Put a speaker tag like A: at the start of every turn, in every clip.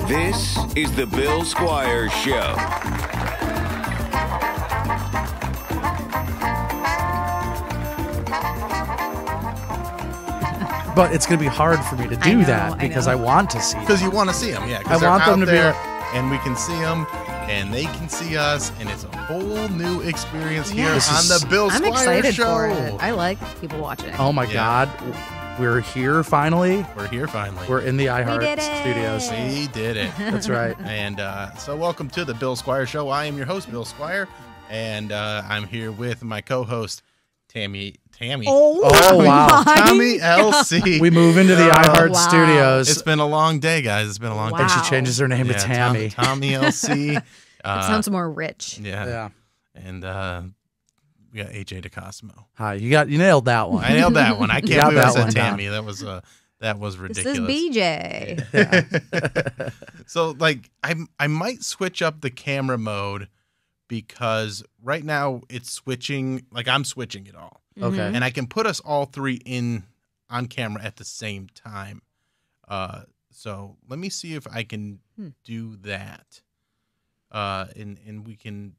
A: This is the Bill Squire Show.
B: But it's going to be hard for me to do that because I want to see them.
C: Because you want to see them, yeah.
B: I want them to be
C: and we can see them, and they can see us, and it's a whole new experience here on the Bill
D: I'm
C: Squire
D: excited
C: Show.
D: for it. I like people watching.
B: Oh my God. We're here finally.
C: We're here finally.
B: We're in the iHeart studios.
C: We did it.
B: That's right.
C: And so welcome to the Bill Squire Show. I am your host, Bill Squire, and I'm here with my co-host, Tammy.
B: Oh wow.
C: Tommy LC.
B: We move into the iHeart studios.
C: It's been a long day, guys. It's been a long day.
B: And she changes her name to Tammy.
C: Tommy LC.
D: It sounds more rich.
C: Yeah. And we got AJ DeCosimo.
B: Hi, you nailed that one.
C: I nailed that one. I can't believe I said Tammy.
B: Down.
C: That was ridiculous.
D: This is BJ.
C: So like I might switch up the camera mode because right now it's switching, like I'm switching it all.
B: Okay.
C: And I can put us all three on camera at the same time. So let me see if I can do that. And we can,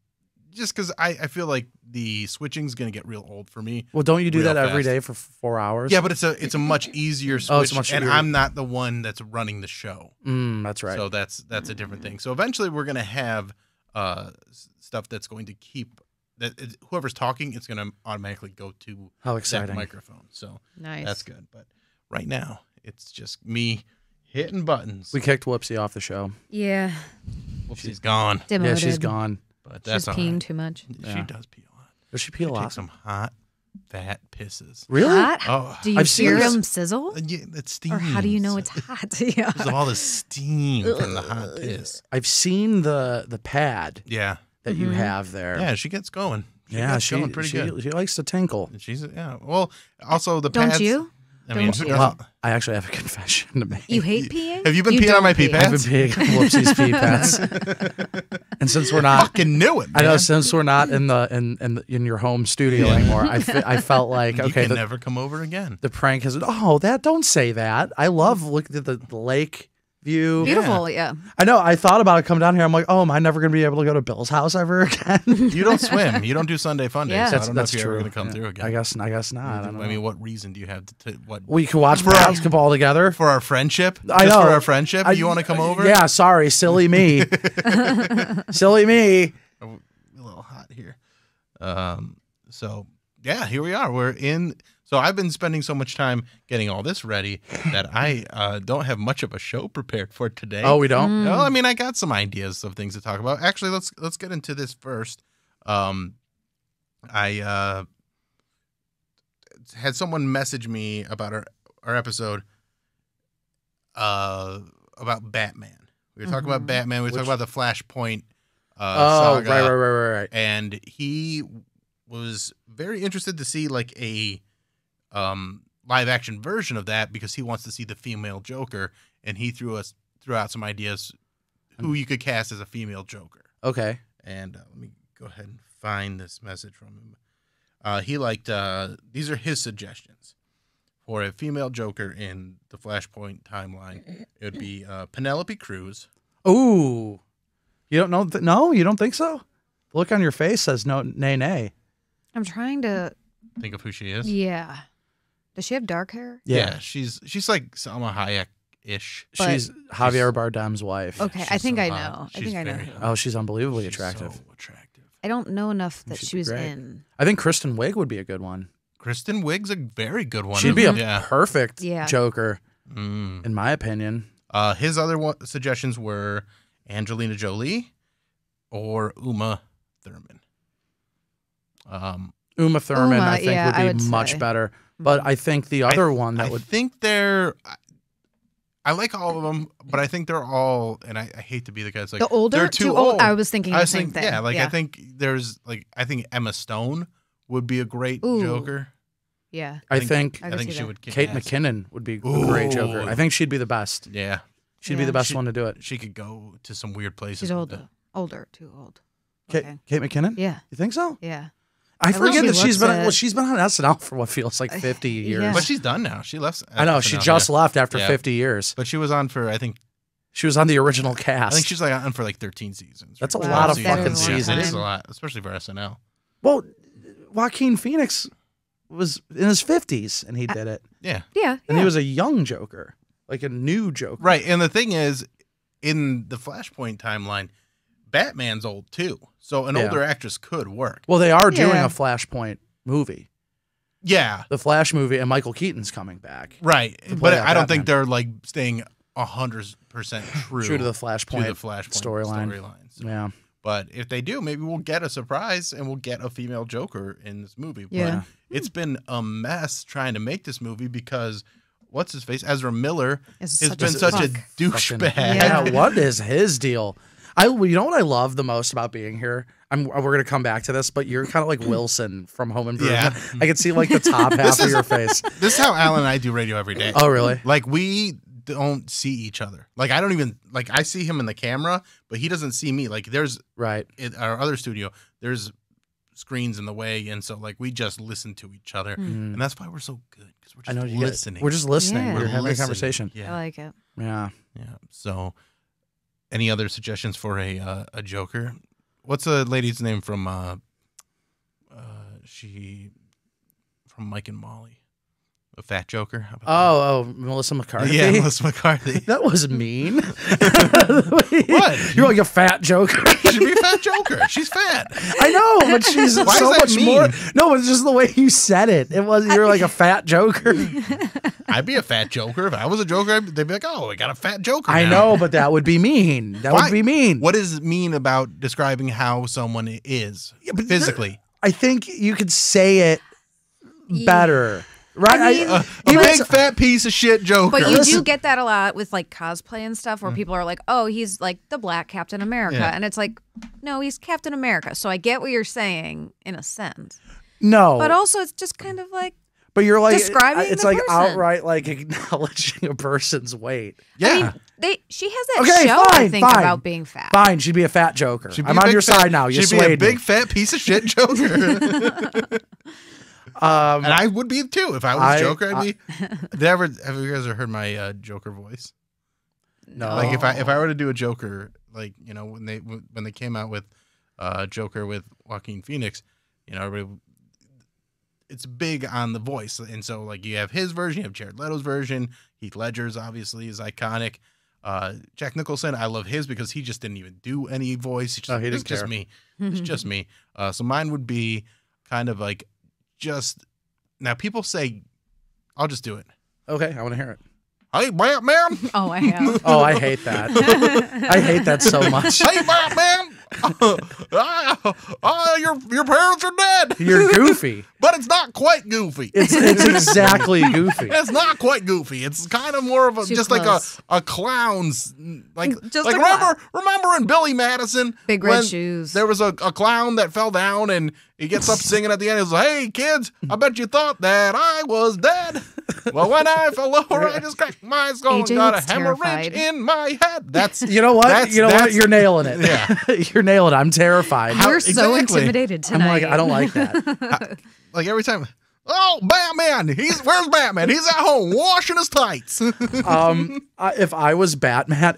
C: just because I feel like the switching's going to get real old for me.
B: Well, don't you do that every
C: fast.
B: day for 4 hours?
C: Yeah, but it's a much easier switch,
B: it's much
C: and
B: easier.
C: I'm not the one that's running the show.
B: That's right.
C: So that's a different thing. So eventually we're going to have stuff that's going to keep whoever's talking, it's going to automatically go to that microphone. So
D: nice.
C: That's good. But right now, it's just me hitting buttons.
B: We kicked Whoopsie off the show.
D: Yeah.
C: Well, she's gone.
D: Demoted.
B: Yeah, she's gone.
C: But that's
D: she's peeing too much.
C: She does pee a lot.
B: Does she pee a lot?
C: Takes some hot, fat pisses.
B: Really?
D: Hot?
C: Oh,
D: do you hear them sizzle?
C: Yeah, it steams.
D: Or how do you know it's hot? Yeah.
C: Because of all the steam from the hot piss.
B: I've seen the pad.
C: Yeah.
B: That you have there.
C: Yeah, she gets going. She going pretty good.
B: She likes to tinkle.
C: Well, also the pads.
D: Don't you?
C: I mean,
B: well, I actually have a confession to make.
D: You hate peeing?
C: Have you been peeing on my pee pads?
B: I've been peeing on Whoopsie's pee pads. And since we're not,
C: fucking knew it, man.
B: I know. Since we're not in your home studio anymore, I felt like
C: you can never come over again.
B: The prank has. Don't say that. I love looking at the lake view.
D: Beautiful, yeah.
B: I know. I thought about it coming down here. I'm like, oh, am I never going to be able to go to Bill's house ever again?
C: You don't swim. You don't do Sunday fun days.
D: Yeah.
C: So I don't know
B: that's
C: if you're
B: true.
C: ever going to come through again.
B: I guess not.
C: I mean, what reason do you have to what?
B: We can watch basketball together
C: for our friendship.
B: I know.
C: Just for our friendship. You want to come over?
B: Yeah. Sorry, silly me. Silly me.
C: A little hot here. So yeah, here we are. We're in. So I've been spending so much time getting all this ready that I don't have much of a show prepared for today.
B: Oh, we don't?
C: No, I mean, I got some ideas of things to talk about. Actually, let's get into this first. I had someone message me about our episode about Batman. We were talking about Batman. We were talking about the Flashpoint saga.
B: Right.
C: And he was very interested to see like a live action version of that because he wants to see the female Joker, and he threw out some ideas who you could cast as a female Joker.
B: Okay.
C: And let me go ahead and find this message from him. He liked these are his suggestions for a female Joker in the Flashpoint timeline. It would be Penelope Cruz.
B: Ooh, you don't know? No, you don't think so? The look on your face says no, nay.
D: I'm trying to
C: think of who she is.
D: Yeah. Does she have dark hair?
C: Yeah, she's like Salma Hayek-ish.
B: She's Javier Bardem's wife.
D: Okay, I think I know. I think I know.
B: Oh, she's unbelievably attractive.
C: So attractive.
D: I don't know enough that she was
B: great.
D: in.
B: I think Kristen Wiig would be a good one.
C: Kristen Wiig's a very good one.
B: She'd be a perfect Joker, in my opinion.
C: His other suggestions were Angelina Jolie or Uma Thurman.
B: Uma Thurman, I think, would be much better. But I think the other one that would...
C: I think they're... I like all of them, but I think they're all... And I hate to be the guy that's like...
D: The older?
C: They're too old.
D: I was thinking the same thing.
C: Yeah, I think there's... I think Emma Stone would be a great Joker.
D: Yeah.
B: I think
C: she would kick
B: Kate
C: ass.
B: McKinnon would be a great Joker. I think she'd be the best.
C: Yeah.
B: She'd be the best one to do it.
C: She could go to some weird places.
D: She's older. Too old.
B: Okay. Kate McKinnon?
D: Yeah.
B: You think so?
D: Yeah.
B: I forget that she's been on SNL for what feels like 50 years.
D: Yeah.
C: But she's done now. She left.
B: I know. She just left after 50 years.
C: But she was on for, I think,
B: She was on the original cast.
C: I think she's like on for like 13 seasons.
B: That's a
C: Or
B: lot of
C: 12
B: fucking
C: seasons.
B: seasons.
C: It is a lot, especially for SNL.
B: Well, Joaquin Phoenix was in his 50s and he did it.
C: Yeah.
D: Yeah.
B: And he was a young Joker, like a new Joker.
C: Right. And the thing is, in the Flashpoint timeline, Batman's old too. So an older actress could work.
B: Well, they are doing a Flashpoint movie.
C: Yeah.
B: The Flash movie, and Michael Keaton's coming back.
C: Right.
B: play
C: But
B: that
C: I don't think
B: Batman.
C: they're like staying 100% true
B: To the Flashpoint storyline.
C: So.
B: Yeah.
C: But if they do, maybe we'll get a surprise and we'll get a female Joker in this movie.
D: Yeah.
C: But it's been a mess trying to make this movie because what's his face? Ezra Miller
D: Is
C: has
D: such
C: been
D: a
C: such a
D: fuck.
C: douchebag.
B: Yeah. What is his deal? You know what I love the most about being here? We're gonna come back to this, but you're kind of like Wilson from Home Improvement.
C: Yeah.
B: I can see like the top half of your face.
C: This is how Alan and I do radio every day.
B: Oh, really?
C: Like we don't see each other. Like I don't even like I see him in the camera, but he doesn't see me. Like there's
B: Right.
C: in our other studio, there's screens in the way, and so like we just listen to each other, and that's why we're so good because we're
B: I
C: just
B: know
C: listening.
B: We're just listening.
D: Yeah.
B: We're having a
C: listening.
B: conversation.
C: Yeah,
D: I like it.
B: Yeah.
C: yeah. So, any other suggestions for a Joker? What's the lady's name from from Mike and Molly? A fat Joker? How about
B: Oh, Melissa McCarthy.
C: that? Yeah, Melissa McCarthy.
B: That was mean.
C: What?
B: You're like a fat Joker.
C: She should be a fat Joker. She's fat.
B: I know, but she's
C: Why
B: so
C: is that
B: much
C: mean?
B: more. No, it's just the way you said it. It was you're like a fat Joker.
C: I'd be a fat Joker. If I was a Joker, they'd be like, oh, we got a fat Joker
B: I
C: now.
B: know, but that would be mean. That
C: Why-
B: would be mean.
C: What is mean about describing how someone is
B: but
C: physically?
B: I think you could say it better. Right?
D: I mean,
C: A
B: even
C: big fat piece of shit Joker.
D: But you
B: Listen-
D: do get that a lot with like cosplay and stuff where people are like, oh, he's like the black Captain America.
C: Yeah.
D: And it's like, no, he's Captain America. So I get what you're saying in a sense.
B: no.
D: But also it's just kind of like,
B: But you're like
D: describing
B: it's
D: the
B: like
D: person.
B: outright like acknowledging a person's weight.
C: yeah.
D: I mean, she has that
B: Okay,
D: show, I
B: fine,
D: think,
B: fine.
D: about being fat.
B: Fine, she'd be a fat Joker.
C: She'd be
B: I'm
C: a
B: on
C: big
B: your
C: fat-
B: side now. You
C: She'd be a
B: swayed
C: big
B: me.
C: fat piece of shit Joker. And I would be too if I was Joker. I'd be. Have you guys ever heard my Joker voice?
B: No.
C: Like if I were to do a Joker, like you know when they came out with Joker with Joaquin Phoenix, you know everybody, it's big on the voice, and so like you have his version, you have Jared Leto's version, Heath Ledger's obviously is iconic. Jack Nicholson, I love his because he just didn't even do any voice. He just,
B: he didn't
C: it's just
B: care.
C: me. It's just me. So mine would be kind of like just now. People say, "I'll just do it."
B: Okay, I want to hear it.
C: Hey, Batman!
D: Oh, I have.
B: Oh, I hate that. I hate that so much.
C: Hey, Batman! Your parents are dead,
B: You're goofy.
C: but it's not quite goofy.
B: It's exactly goofy.
C: It's not quite goofy. It's kind of more of a
D: Too
C: just
D: close.
C: like a clown's like
D: Just
C: like
D: a
C: remember in Billy Madison
D: Big red
C: when
D: shoes.
C: there was a clown that fell down and he gets up singing at the end. He's like, "Hey kids, I bet you thought that I was dead. Well, when I fell over, I just cracked my skull and
D: AJ
C: got a
D: looks
C: hemorrhage
D: terrified.
C: in my head." That's
B: You know what?
C: That's-
B: You know what?
C: that's-
B: You're nailing it.
C: Yeah.
B: You're nailing it. I'm terrified.
D: You're so
C: exactly.
D: intimidated
B: I'm
D: tonight.
B: like, I don't like that.
C: like every time. Oh, Batman! Where's Batman? He's at home washing his tights.
B: If I was Batman,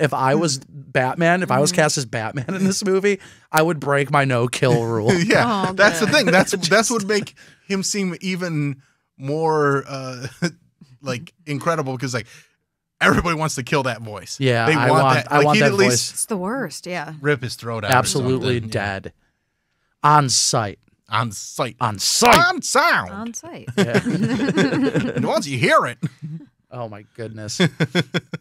B: if I was cast as Batman in this movie, I would break my no-kill rule.
C: Yeah,
D: Oh,
C: that's the
D: good.
C: thing. That's what would make him seem even more like incredible because like everybody wants to kill that voice.
B: Yeah,
C: they
B: I
C: want
B: want-
C: that.
B: I
C: Like,
B: want
C: he'd
B: that
C: at least
B: voice.
D: It's the worst, yeah.
C: rip his throat out. or
B: Absolutely
C: something.
B: dead. On sight.
C: Yeah. On sight.
B: On sight.
C: On sound.
D: On site.
C: And once you hear it,
B: Oh my goodness.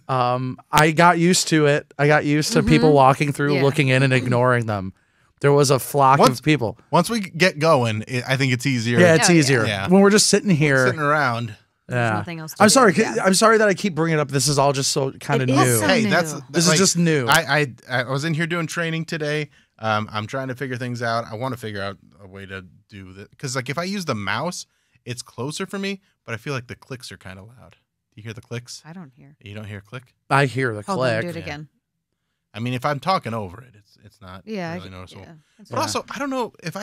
B: I got used to it. I got used to people walking through,
D: Yeah.
B: looking in and ignoring them. There was a flock
C: Once-
B: of people.
C: once we get going, I think it's easier.
B: Yeah, it's
D: Oh, yeah.
B: easier.
C: Yeah.
B: When we're just sitting here.
C: sitting around.
B: Yeah.
D: nothing else to
B: I'm
D: do.
B: sorry.
D: Yeah.
B: I'm sorry that I keep bringing it up. This is all just so kind of
D: It
B: new.
D: is so
C: Hey,
D: new.
B: This
C: like,
B: is just new.
C: I was in here doing training today. I'm trying to figure things out. I want to figure out a way to do that because, like, if I use the mouse, it's closer for me, but I feel like the clicks are kind of loud. Do you hear the clicks?
D: I don't hear.
C: You don't hear a click?
B: I hear the
D: Hold on,
B: click.
D: do it again.
C: I mean, if I'm talking over it, it's not
D: Yeah.
C: really noticeable.
D: Yeah, that's
C: But
D: fine.
C: also, I don't know if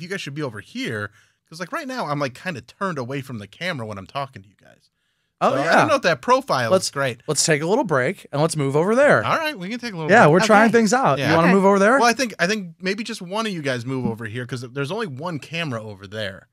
C: you guys should be over here because, like, right now I'm like kind of turned away from the camera when I'm talking to you guys.
B: Oh,
C: So
B: yeah.
C: I know that profile looks great.
B: Let's take a little break and let's move over there.
C: All right, we can take a little.
B: Yeah,
C: break.
B: we're trying things out.
C: Yeah.
B: You want to move over there?
C: Well, I think maybe just one of you guys move over here because there's only one camera over there.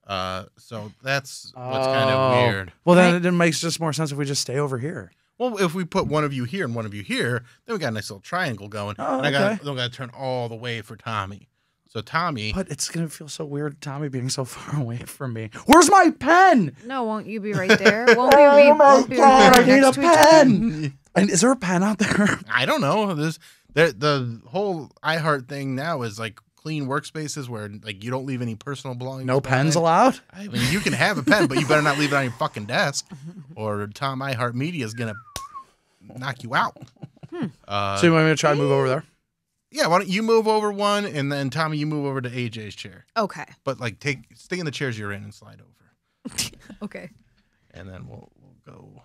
C: So that's what's kind of weird.
B: Well, then it makes just more sense if we just stay over here.
C: Well, if we put one of you here and one of you here, then we got a nice little triangle going.
B: Oh,
C: and
B: okay.
C: I got to turn all the way for Tommy. So Tommy,
B: But it's going to feel so weird, Tommy being so far away from me. Where's my pen?
D: No, won't you be right there? Won't we
B: Oh my
D: won't be
B: God, I
D: right
B: need a
D: next to each other?
B: pen. And is there a pen out there?
C: I don't know. The whole iHeart thing now is like clean workspaces where like you don't leave any personal belongings.
B: No pens allowed?
C: I mean, you can have a pen, but you better not leave it on your fucking desk, or Tom iHeart Media is gonna knock you out.
B: So you want me to try to move over there?
C: Yeah, why don't you move over one, and then Tommy, you move over to AJ's chair.
D: Okay.
C: But like, stay in the chairs you're in and slide over,
D: Okay.
C: and then we'll go.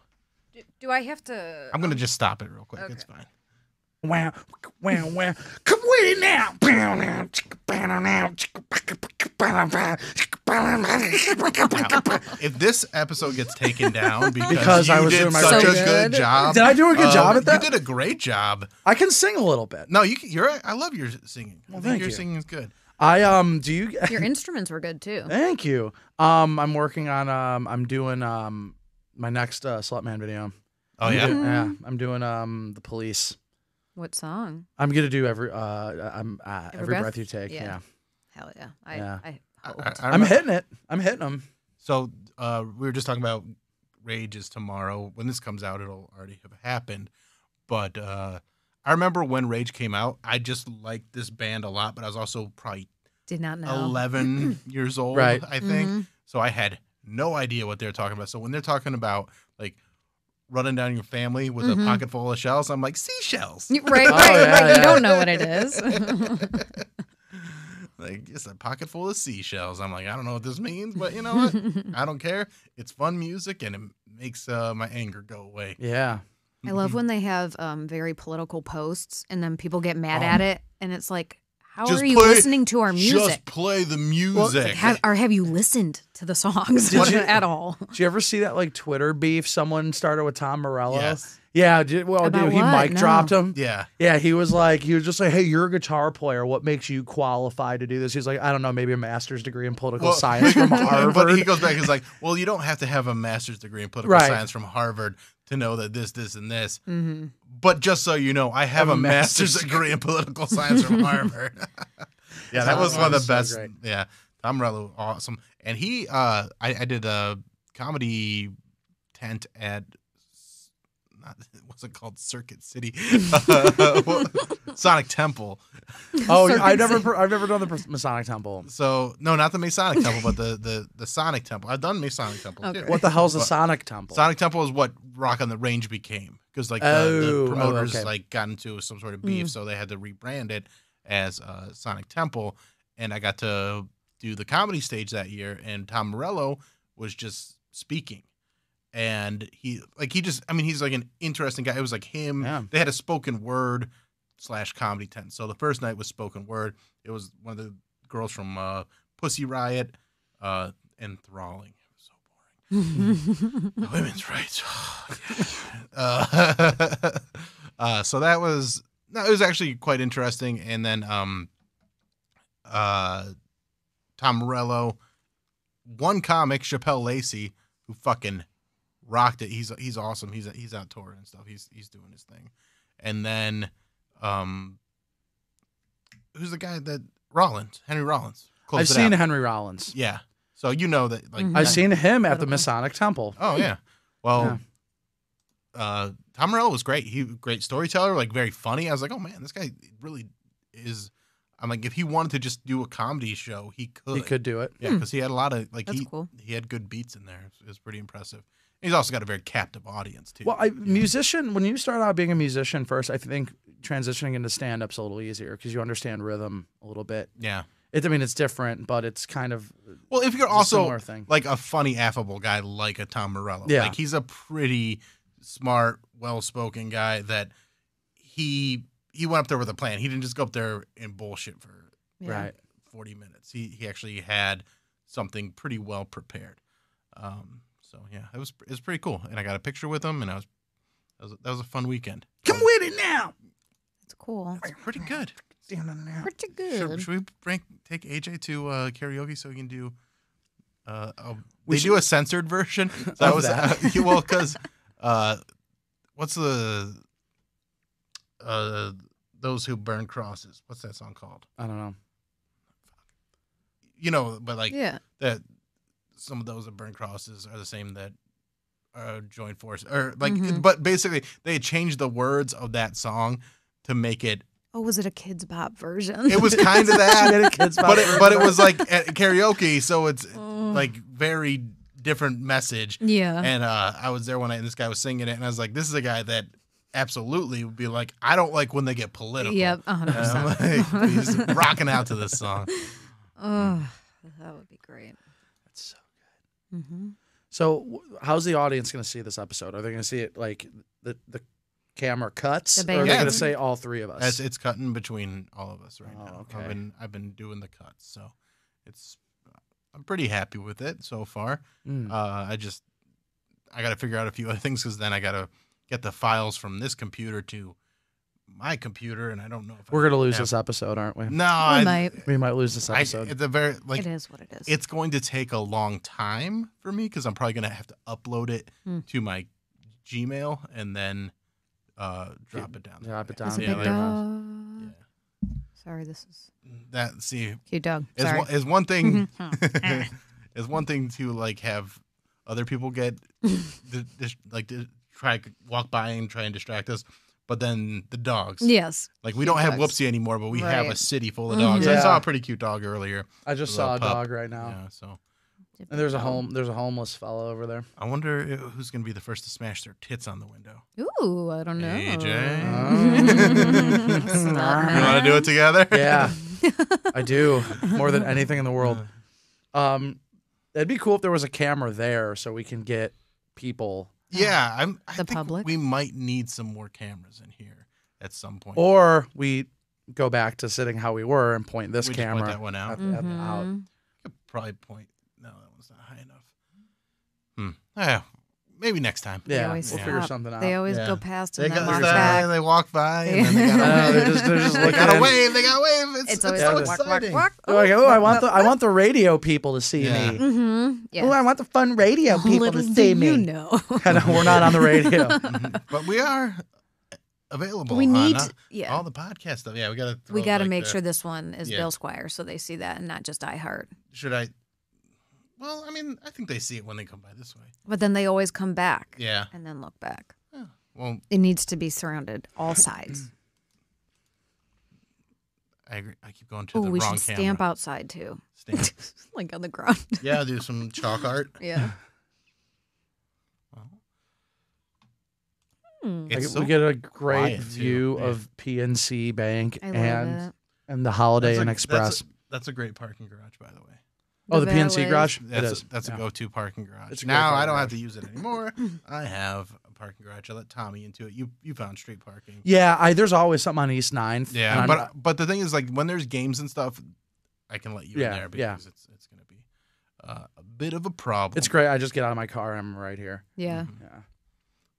D: Do I have to?
C: I'm gonna just stop it real quick.
D: Okay.
C: It's fine.
B: Wow, wow, wow. Come with it now. Bow now, chicka, bow now, chicka,
C: If this episode gets taken down
B: Because
C: you
B: I was
C: did
B: doing my
C: such a
D: research.
C: good job,
B: Did I do a good job at that?
C: You did a great job.
B: I can sing a little bit.
C: No, you're. I love your singing.
B: Well,
C: I think
B: thank
C: your
B: you.
C: singing is good.
B: Do you
D: Your instruments were good too.
B: Thank you. I'm working on I'm doing my next Slutman video.
C: Oh yeah.
B: Yeah, I'm doing the police.
D: What song?
B: I'm gonna do every breath you take. Yeah.
D: Hell yeah.
B: Yeah.
D: I
B: I'm hitting it. I'm hitting them.
C: So we were just talking about Rage is tomorrow. When this comes out, it'll already have happened. But I remember when Rage came out, I just liked this band a lot, but I was also probably
D: did not know.
C: 11 years old,
B: Right.
C: I think. So I had no idea what they were talking about. So when they're talking about like running down your family with a pocket full of shells, I'm like, seashells.
D: Right.
B: yeah.
D: You don't know what it is.
C: Like, just a pocket full of seashells. I'm like, I don't know what this means, but you know what? I don't care. It's fun music, and it makes my anger go away.
B: Yeah.
D: I love when they have very political posts and then people get mad at it, and it's like, how
C: Just
D: are you
C: play-
D: listening to our
C: Just
D: music?
C: play the music.
D: Have you listened to the songs
B: Did you-
D: at all?
B: Did you ever see that like Twitter beef someone started with Tom Morello?
C: Yes.
B: Yeah. Dude,
D: About
B: he
D: what?
B: mic
D: No.
B: dropped him.
C: Yeah.
B: Yeah, he was just like, hey, you're a guitar player. What makes you qualified to do this? He's like, I don't know, maybe a master's degree in political science from Harvard.
C: But he goes back, he's like, well, you don't have to have a master's degree in political
B: Right.
C: science from Harvard to know that this, and this.
D: Mm-hmm.
C: But just so you know, I have a master's degree in political science from Harvard. Yeah, that was one of the
B: so
C: best.
B: great.
C: Yeah, Tom Morello, awesome. And he, I did a comedy tent at, what's it called? Circuit City, Sonic Temple.
B: Oh,
D: Circuit
B: I've never done the Masonic Temple.
C: So no, not the Masonic Temple, but the Sonic Temple. I've done Masonic Temple too.
D: Okay.
B: What the hell's a
C: But
B: Sonic Temple?
C: Sonic Temple is what Rock on the Range became, because like
B: Oh,
C: the promoters
B: okay.
C: like got into some sort of beef, so they had to rebrand it as Sonic Temple. And I got to do the comedy stage that year, and Tom Morello was just speaking. And he's like an interesting guy. It was like him.
B: Yeah.
C: They had a spoken word / comedy tent. So the first night was spoken word. It was one of the girls from Pussy Riot and Enthralling. It was so boring. The women's rights. So it was actually quite interesting. And then Tom Morello, one comic, Chappelle Lacey, who fucking rocked it. He's awesome. He's out touring and stuff. He's doing his thing. And then who's the guy that Henry Rollins.
B: I've seen Henry Rollins.
C: Yeah. So you know that like
B: I've seen him at the Masonic Temple.
C: Oh yeah. Well, Tom Morello was great. He great storyteller, like very funny. I was like, oh man, this guy really is. I'm like, if he wanted to just do a comedy show, he could.
B: He could do it.
C: Yeah, because he had a lot of like
D: That's cool.
C: he had good beats in there. It was pretty impressive. He's also got a very captive audience too.
B: Well, musician. When you start out being a musician first, I think transitioning into stand-up's a little easier because you understand rhythm a little bit.
C: Yeah.
B: It's different, but it's kind of
C: Well, if you're
B: a
C: also
B: similar thing.
C: like a funny, affable guy like a Tom Morello,
B: Yeah.
C: like he's a pretty smart, well-spoken guy that he went up there with a plan. He didn't just go up there and bullshit for
D: Yeah.
B: right.
C: 40 minutes. He actually had something pretty well prepared. So yeah, it was pretty cool, and I got a picture with him, and that was a fun weekend.
B: Come with it now.
D: It's cool.
C: It's pretty good.
D: Pretty good.
C: Should we take AJ to karaoke so he can do? They do a censored version. So that was well, because what's the those who burn crosses? What's that song called?
B: I don't know.
C: You know, but like
D: Yeah.
C: some of those that burn crosses are the same that join forces, or like, but basically they changed the words of that song to make it.
D: Oh, was it a Kids Bop version?
C: It was kind of that, but it was like at karaoke, so it's like very different message.
D: Yeah.
C: And I was there one night, and this guy was singing it, and I was like, "This is a guy that absolutely would be like, I don't like when they get political."
D: Yep, 100%.
C: Like, he's rocking out to this song.
D: Oh, that would be great.
B: That's so good. So, how's the audience going to see this episode? Are they going to see it like the camera cuts,
D: The
B: or are they
D: band.
B: going to say all three of us?
C: It's cutting between all of us right
B: Oh,
C: now.
B: okay.
C: I've been doing the cuts, so I'm pretty happy with it so far. I got to figure out a few other things, because then I got to get the files from this computer to my computer, and I don't know if
B: We're going to lose this episode, aren't we?
C: No,
D: We
B: We might lose this episode.
C: at the very
D: it is what it is.
C: It's going to take a long time for me, because I'm probably going to have to upload it to my Gmail and then drop it down.
B: Drop it
D: It's
B: down.
D: a
C: Yeah,
D: big
C: there-
D: dog.
C: Yeah.
D: Sorry, this is
C: That see
D: cute dog. Sorry.
C: is one thing. Is one thing to like have other people get try to walk by and try and distract us, but then the dogs.
D: Yes.
C: Like we don't have
D: dogs.
C: Whoopsie anymore, but we have a
D: Right.
C: city full of dogs. I
B: Yeah.
C: saw a pretty cute dog earlier.
B: I just
C: A
B: saw a
C: little pup.
B: dog right now.
C: Yeah, so
B: And there's a homeless fellow over there.
C: I wonder who's going to be the first to smash their tits on the window.
D: Ooh, I don't know.
C: AJ,
D: Stop
C: you want to do it together?
B: Yeah, I do, more than anything in the world. It'd be cool if there was a camera there so we can get people.
C: Yeah, I
D: The
C: think
D: public?
C: we might need some more cameras in here at some point.
B: Or we go back to sitting how we were and point this
C: We just
B: camera
C: point that one out.
B: out.
C: Could probably point. No, that one's not high enough. Yeah, maybe next time.
B: Yeah, we'll
D: always
B: figure
D: stop.
B: something out.
D: They always
C: Yeah.
D: go past
C: They
D: and then
C: got
D: march
C: that,
D: back.
C: they walk by and then they got
B: I know,
C: to
B: they're just
C: They
B: looking
C: got to
B: at-
C: wave. They got to wave.
D: It's always
C: so
D: like walk, walk,
C: exciting.
D: walk.
B: They're like, oh, I want the radio people to see
C: Yeah.
B: me.
D: Mm-hmm. Yeah.
B: Oh, I want the fun radio people
D: Little
B: to
D: do
B: see me.
D: you know.
B: I know we're not on the radio.
C: But we are available.
D: We
C: on
D: need
C: all the podcast stuff. Yeah, we got to.
D: We got to make sure this one is
C: Yeah.
D: Bill Squire so they see that and not just iHeart.
C: Should I? Well, I mean, I think they see it when they come by this way.
D: But then they always come back.
C: Yeah.
D: And then look back.
C: Well,
D: It needs to be surrounded all sides.
C: I agree. I keep going to
D: Oh,
C: the
D: we
C: wrong
D: should
C: camera.
D: stamp outside too.
C: Stamp.
D: Like on the ground.
C: Yeah, do some chalk art.
D: Yeah.
C: It's
B: we get a great
C: quiet, too.
B: view
C: Yeah.
B: of PNC Bank
D: I love
B: and
D: it.
B: the Holiday
C: That's
B: Inn
C: a-
B: Express.
C: That's a great parking garage, by the way.
B: Oh, the PNC
D: valet.
B: garage? It
C: That's
B: is.
C: that's
B: Yeah.
C: a go-to parking garage.
B: It's a great
C: Now I
B: parking
C: don't have
B: garage.
C: to use it anymore. I have a parking garage. I let Tommy into it. You found street parking.
B: Yeah, there's always something on East 9th.
C: Yeah,
B: and I'm-
C: but the thing is, like when there's games and stuff, I can let you
B: Yeah,
C: in there
B: yeah.
C: because it's going to be a bit of a problem.
B: it's great. I just get out of my car and I'm right here.
D: Yeah.
B: Yeah.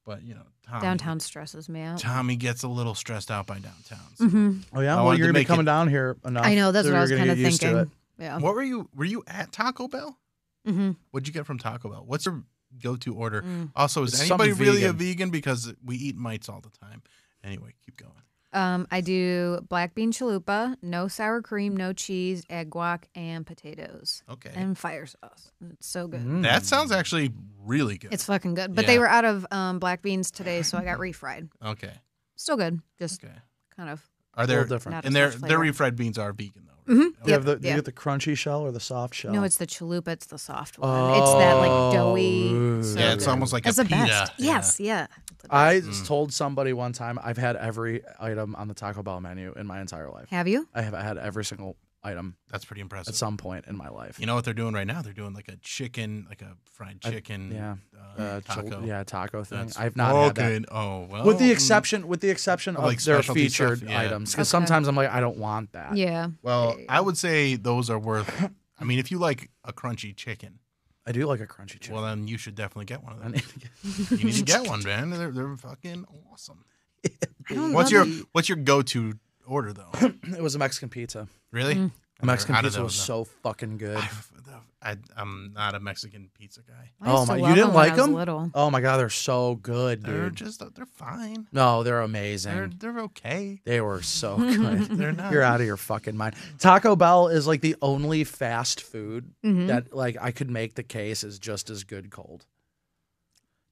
C: But Tommy,
D: Downtown stresses me out.
C: Tommy gets a little stressed out by downtown. So.
B: Oh yeah.
C: I
B: Well,
C: wanted
B: you're
C: to
B: gonna be
C: make
B: coming
C: it-
B: down here enough.
D: I know, that's
B: that
D: what I
B: you're
D: was
B: gonna
D: kind of
B: get used to
D: thinking.
B: it.
D: Yeah.
C: What were you at Taco Bell?
D: Mm-hmm.
C: What'd you get from Taco Bell? What's your go-to order? Also, is
B: It's
C: anybody
B: something
C: really a
B: vegan.
C: vegan? Because we eat mites all the time. Anyway, keep going.
D: I do black bean chalupa, no sour cream, no cheese, egg guac, and potatoes.
C: Okay.
D: And fire sauce. It's so good.
B: Mm.
C: That sounds actually really good.
D: It's fucking good. But
C: Yeah.
D: they were out of black beans today, so I got refried.
C: Okay.
D: Still good. Just
C: Okay.
D: kind of.
C: Are there
B: little different.
D: Not
C: and
D: as
C: their
D: much
C: their
D: flavor.
C: refried beans are vegan though? Right?
D: Mhm.
B: Do you, have
D: Yep,
B: do you
D: yeah.
B: get the crunchy shell or the soft shell?
D: No, it's the chalupa. It's the soft one. It's that like doughy.
B: Oh.
D: So
C: Yeah, it's
D: good.
C: almost like
D: It's
C: a
D: the
C: pita.
D: best.
C: Yeah.
D: Yes, yeah.
B: I just told somebody one time I've had every item on the Taco Bell menu in my entire life.
D: Have you?
B: I have had every single item
C: That's pretty impressive.
B: at some point in my life.
C: You know what they're doing right now? They're doing like a chicken, like a fried chicken.
B: yeah.
C: Taco.
B: Taco thing.
C: That's
B: I've not had that.
C: good. Oh well.
B: With the exception of
C: like
B: their
C: specialty
B: featured
C: stuff, yeah.
B: items, because
D: Okay.
B: sometimes I'm like, I don't want that.
D: Yeah.
C: Well, I would say those are worth. I mean, if you like a crunchy chicken,
B: I do like a crunchy chicken.
C: Well, then you should definitely get one of
B: I
C: them.
B: need to get-
C: You need to get one, man. They're fucking awesome.
D: I don't
C: What's
D: love
C: your go-to order though?
B: It was a Mexican pizza.
C: Really?
B: The Mexican
C: Out of
B: pizza was
C: those,
B: so fucking good.
C: I'm not a Mexican pizza guy.
D: I used
B: Oh
D: to
B: my, you
D: love
B: didn't
D: when I
B: like
D: was
B: them?
D: little.
B: Oh my god, they're so good, dude.
C: They're fine.
B: No, they're amazing.
C: They're okay.
B: They were so good.
C: They're not.
B: You're out of your fucking mind. Taco Bell is like the only fast food that like I could make the case is just as good cold.